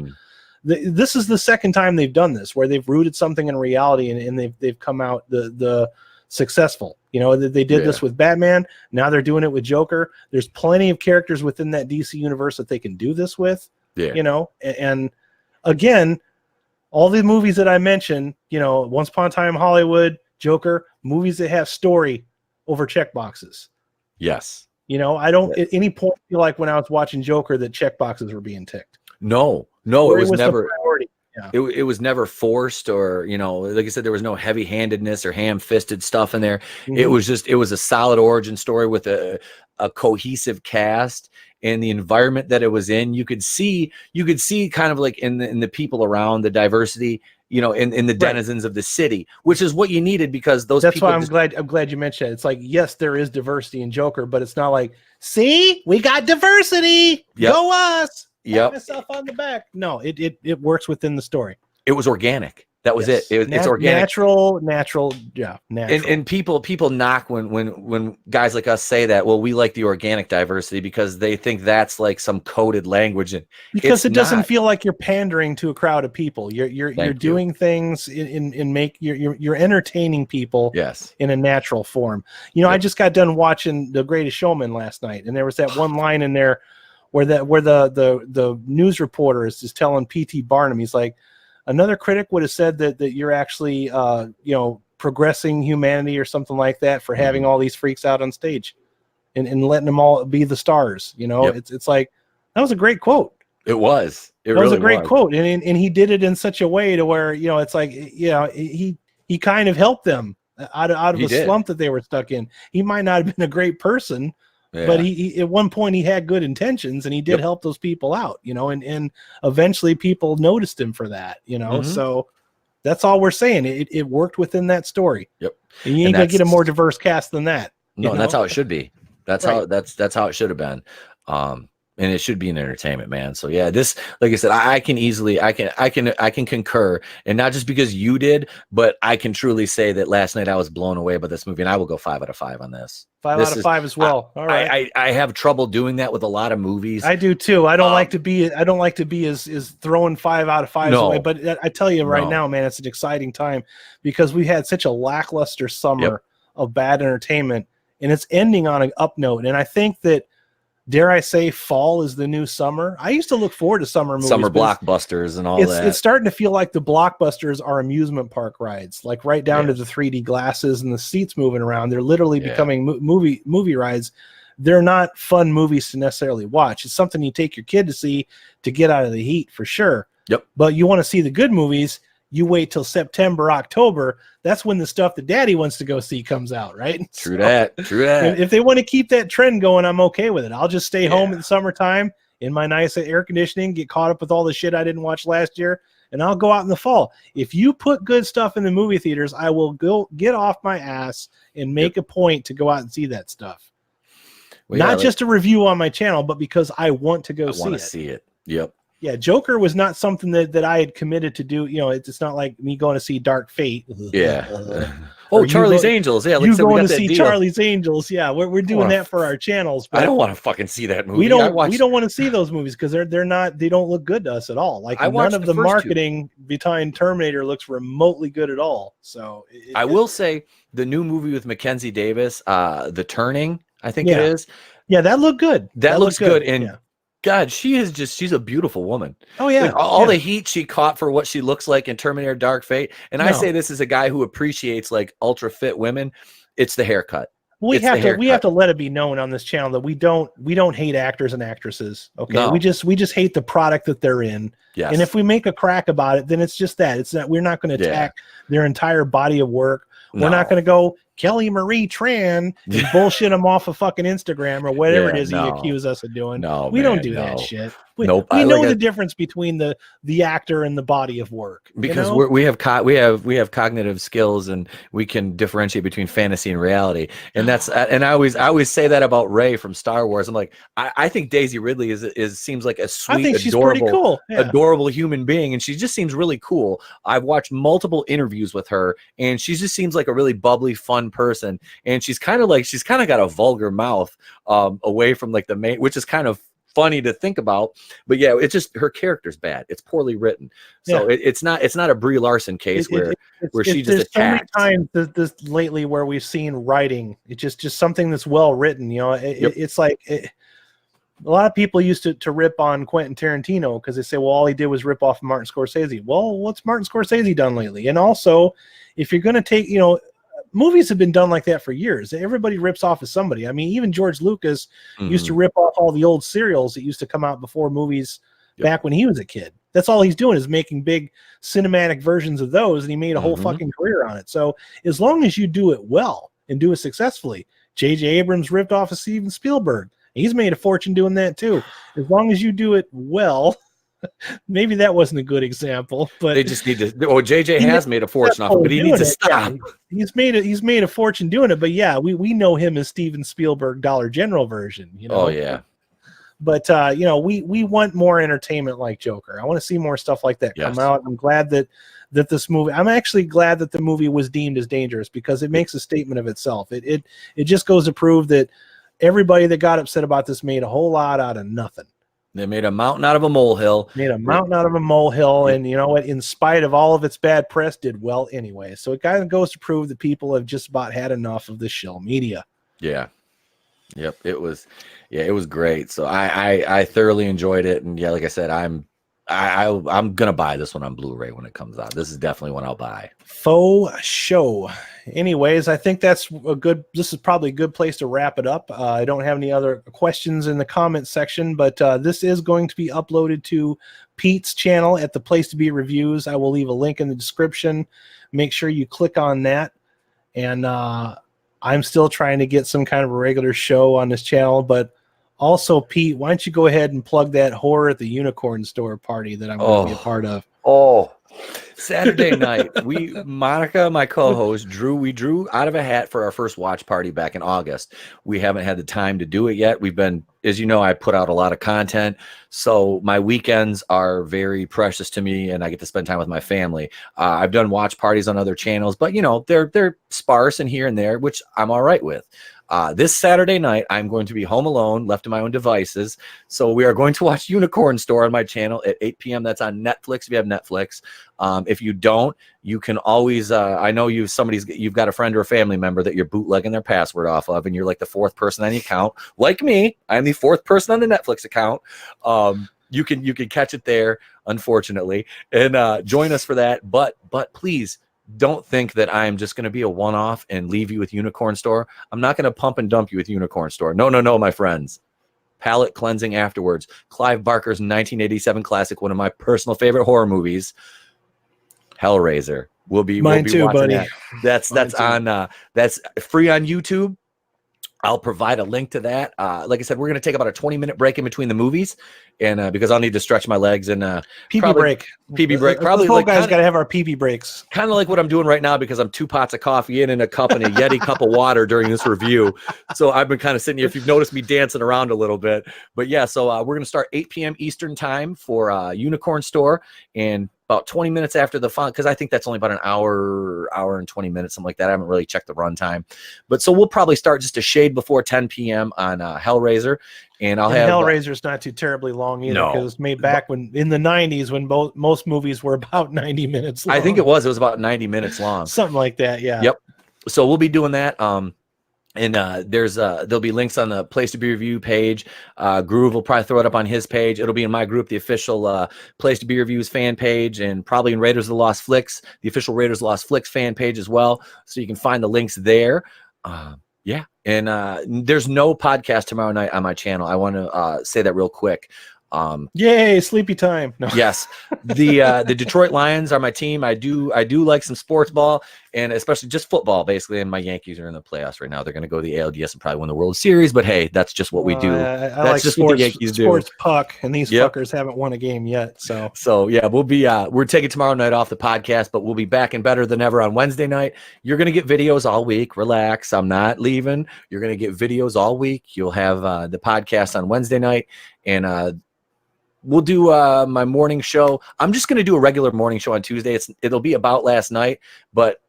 this is the second time they've done this, where they've rooted something in reality and they've come out the successful. You know, they did this with Batman. Now they're doing it with Joker. There's plenty of characters within that DC universe that they can do this with. Yeah. You know, and again, all the movies that I mentioned, you know, Once Upon a Time in Hollywood, Joker, movies that have story over check boxes. Yes. You know, I don't at any point feel like when I was watching Joker that check boxes were being ticked. No, it was never. Yeah. It was never forced, or, you know, like I said, there was no heavy-handedness or ham-fisted stuff in there. Mm-hmm. It was a solid origin story with a cohesive cast, and the environment that it was in. You could see kind of like in the people around, the diversity, you know, in the denizens of the city, which is what you needed, because that's people. That's why I'm glad you mentioned it. It's like, yes, there is diversity in Joker, but it's not like, see, we got diversity. Yep. Go us. Yep. Myself on the back. No, it works within the story. It was organic. That was it. It's organic. Natural. Yeah. Natural. And people knock when guys like us say that, well, we like the organic diversity, because they think that's like some coded language, and because it doesn't feel like you're pandering to a crowd of people. You're doing things you're entertaining people. Yes. In a natural form. You know, I just got done watching The Greatest Showman last night, and there was that one line in there where the news reporter is just telling P.T. Barnum, he's like, another critic would have said that you're actually, you know, progressing humanity or something like that for having all these freaks out on stage and letting them all be the stars. You know, it's like, that was a great quote. It was. It was a great quote. And he did it in such a way to where, you know, it's like, you know, he kind of helped them out of a slump that they were stuck in. He might not have been a great person, but he at one point he had good intentions, and he did help those people out, you know, and eventually people noticed him for that, you know. So that's all we're saying. It worked within that story. Yep. And you ain't gonna get a more diverse cast than that. No, and that's how it should be. That's how how it should have been. And it should be an entertainment, man. So yeah, this, like I said, I can concur, and not just because you did, but I can truly say that last night I was blown away by this movie, and I will go 5 out of 5 on this. 5 out of 5 as well. All right. I have trouble doing that with a lot of movies. I do too. I don't like to be as throwing 5 out of 5 away. But I tell you right now, man, it's an exciting time, because we had such a lackluster summer of bad entertainment, and it's ending on an up note. And I think that, dare I say, fall is the new summer. I used to look forward to summer movies. Summer blockbusters and all that. It's starting to feel like the blockbusters are amusement park rides, like right down to the 3D glasses and the seats moving around. They're literally becoming movie rides. They're not fun movies to necessarily watch. It's something you take your kid to see to get out of the heat, for sure. Yep. But you want to see the good movies, you wait till September, October. That's when the stuff that daddy wants to go see comes out, right? True that. If they want to keep that trend going, I'm okay with it. I'll just stay home in the summertime in my nice air conditioning, get caught up with all the shit I didn't watch last year, and I'll go out in the fall. If you put good stuff in the movie theaters, I will go get off my ass and make a point to go out and see that stuff. Well, not just a review on my channel, but because I want to go see it. Yep. Yeah, Joker was not something that I had committed to do. You know, it's not like me going to see Dark Fate. Yeah. Charlie's Angels. Yeah, like you going to see Charlie's Angels. Yeah, we're doing that for our channels. But I don't want to fucking see that movie. We don't want to see those movies because they don't look good to us at all. Like none of the marketing behind Terminator looks remotely good at all. So I will say the new movie with Mackenzie Davis, The Turning, I think it is. Yeah, that looked good. That looks good. And God, she's a beautiful woman. Oh yeah. Like, all the heat she caught for what she looks like in Terminator Dark Fate. And I say this as a guy who appreciates like ultra fit women. It's the haircut. We have to let it be known on this channel that we don't hate actors and actresses. Okay. No. We just hate the product that they're in. Yes. And if we make a crack about it, then it's just that. It's not, we're not going to attack their entire body of work. We're not going to go Kelly Marie Tran and bullshit them off of fucking Instagram or whatever it is you accuse us of doing. We don't do that shit. We know the difference between the actor and the body of work, because we have cognitive skills, and we can differentiate between fantasy and reality. And that's and I always say that about Rey from Star Wars. I'm like, I think Daisy Ridley seems like a sweet, adorable human being, and she just seems really cool. I've watched multiple interviews with her, and she just seems like a really bubbly, fun person. And she's kind of got a vulgar mouth away from like the main, which is kind of funny to think about. But yeah, it's just her character's bad. It's poorly written. So it's not a Brie Larson case where she just there's so many attacked. times this lately where we've seen writing. It's just something that's well written. It's like a lot of people used to rip on Quentin Tarantino because they say, well, all he did was rip off Martin Scorsese. Well, what's Martin Scorsese done lately? And also, if you're going to take, movies have been done like that for years. Everybody rips off of somebody. I mean, even George Lucas used to rip off all the old serials that used to come out before movies back when he was a kid. That's all he's doing is making big cinematic versions of those, and he made a whole fucking career on it. So as long as you do it well and do it successfully, J.J. Abrams ripped off of Steven Spielberg. He's made a fortune doing that too. As long as you do it well, maybe that wasn't a good example, but they just need to. Oh, JJ has made a fortune off it, but he needs to stop. Yeah, he's made a fortune doing it, but yeah, we know him as Steven Spielberg Dollar General version. Oh yeah. But we want more entertainment like Joker. I want to see more stuff like that come out. I'm glad that this movie. I'm actually glad that the movie was deemed as dangerous because it makes a statement of itself. It just goes to prove that everybody that got upset about this made a whole lot out of nothing. They made a mountain out of a molehill. And you know what? In spite of all of its bad press, did well anyway. So it kind of goes to prove that people have just about had enough of the shill media. Yeah. Yep. It was great. So I thoroughly enjoyed it. And yeah, like I said, I'm gonna buy this one on Blu-ray when it comes out. This is definitely one I'll buy. Faux show. Anyways, I think this is probably a good place to wrap it up. I don't have any other questions in the comments section, but this is going to be uploaded to Pete's channel at the Place to Be Reviews. I will leave a link in the description. Make sure you click on that. And I'm still trying to get some kind of a regular show on this channel, but also, Pete, why don't you go ahead and plug that Horror at the Unicorn Store party that I'm going to be a part of? Oh, Saturday night, Monica, my co-host, we drew out of a hat for our first watch party back in August. We haven't had the time to do it yet. We've been, as you know, I put out a lot of content, so my weekends are very precious to me, and I get to spend time with my family. I've done watch parties on other channels, but they're sparse and here and there, which I'm all right with. This Saturday night, I'm going to be home alone, left to my own devices. So we are going to watch Unicorn Store on my channel at 8 p.m. That's on Netflix if you have Netflix. If you don't, you can always, I know you've got a friend or a family member that you're bootlegging their password off of, and you're like the fourth person on the account. Like me, I'm the fourth person on the Netflix account. You can catch it there, unfortunately, and join us for that. But please, don't think that I'm just going to be a one-off and leave you with Unicorn Store. I'm not going to pump and dump you with Unicorn Store. No, my friends. Palate cleansing afterwards. Clive Barker's 1987 classic, one of my personal favorite horror movies, Hellraiser. We'll be too, watching buddy. that. That's free on YouTube. I'll provide a link to that. Like I said, we're going to take about a 20-minute break in between the movies, and because I'll need to stretch my legs and PB break. Probably like guys got to have our PB breaks. Kind of like what I'm doing right now because I'm 2 pots of coffee in and a cup and a Yeti cup of water during this review. So I've been kind of sitting here. If you've noticed me dancing around a little bit, but yeah. So we're going to start 8 p.m. Eastern time for Unicorn Store, and about 20 minutes after the fun, because I think that's only about an hour and 20 minutes, something like that. I haven't really checked the runtime, but so we'll probably start just a shade before 10 p.m. on Hellraiser, and Hellraiser's not too terribly long either, because it was made back in the 90s when most movies were about 90 minutes long. I think it was about 90 minutes long, something like that. Yeah. Yep. So we'll be doing that. And there'll be links on the Place to Be Review page. Groove will probably throw it up on his page. It'll be in my group, the official Place to Be Reviews fan page, and probably in Raiders of the Lost Flicks, the official Raiders of the Lost Flicks fan page as well. So you can find the links there. Yeah. And there's no podcast tomorrow night on my channel. I want to say that real quick. Yay, sleepy time. No. Yes, the Detroit Lions are my team. I do like some sports ball, and especially just football, basically. And my Yankees are in the playoffs right now. They're going to go to the ALDS and probably win the World Series. But hey, that's just what we do. That's like just what the Yankees do. Sports puck, and these fuckers haven't won a game yet. So yeah, we'll be we're taking tomorrow night off the podcast, but we'll be back and better than ever on Wednesday night. You're going to get videos all week. Relax, I'm not leaving. You're going to get videos all week. You'll have the podcast on Wednesday night, and we'll do my morning show. I'm just going to do a regular morning show on Tuesday. It'll be about last night, but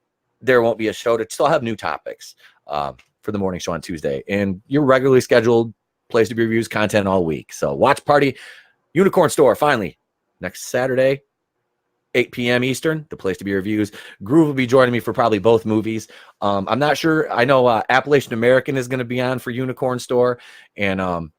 there won't be a show to still have new topics for the morning show on Tuesday. And your regularly scheduled Place to Be Reviews content all week. So Watch Party, Unicorn Store, finally, next Saturday, 8 p.m. Eastern, the Place to Be Reviews. Groove will be joining me for probably both movies. I'm not sure. I know Appalachian American is going to be on for Unicorn Store, and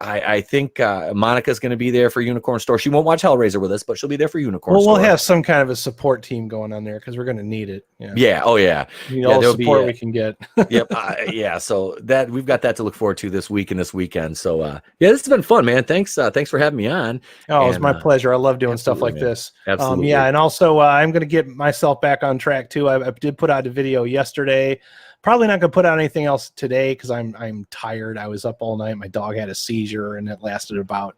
I think Monica's going to be there for Unicorn Store. She won't watch Hellraiser with us, but she'll be there for Unicorn Well, Store. we'll have some kind of a support team going on there because we're going to need it. Yeah. Oh, yeah. We need all the support we can get. Yep. Yeah. So that we've got that to look forward to this week and this weekend. So yeah, this has been fun, man. Thanks for having me on. Oh, it's my pleasure. I love doing stuff like this. Absolutely. Yeah, and also I'm going to get myself back on track too. I did put out a video yesterday. Probably not going to put out anything else today because I'm tired. I was up all night. My dog had a seizure, and it lasted about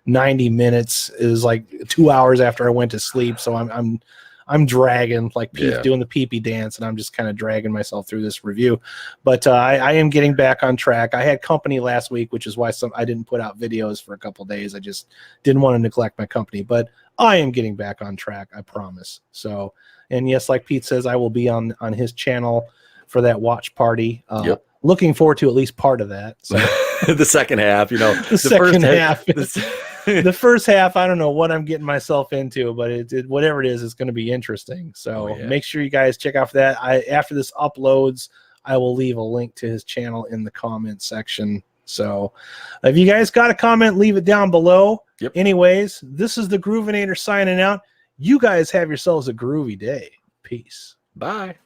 90 minutes. It was like 2 hours after I went to sleep. So I'm dragging like doing the pee-pee dance, and I'm just kind of dragging myself through this review. But I am getting back on track. I had company last week, which is why I didn't put out videos for a couple days. I just didn't want to neglect my company. But I am getting back on track. I promise. So, and yes, like Pete says, I will be on his channel for that watch party. Looking forward to at least part of that. So. The second half, the second half. The first half, I don't know what I'm getting myself into, but whatever it is, it's going to be interesting. So make sure you guys check out for that. After this uploads, I will leave a link to his channel in the comment section. So if you guys got a comment, leave it down below. Anyways, this is the Groovinator signing out. You guys have yourselves a groovy day. Peace. Bye.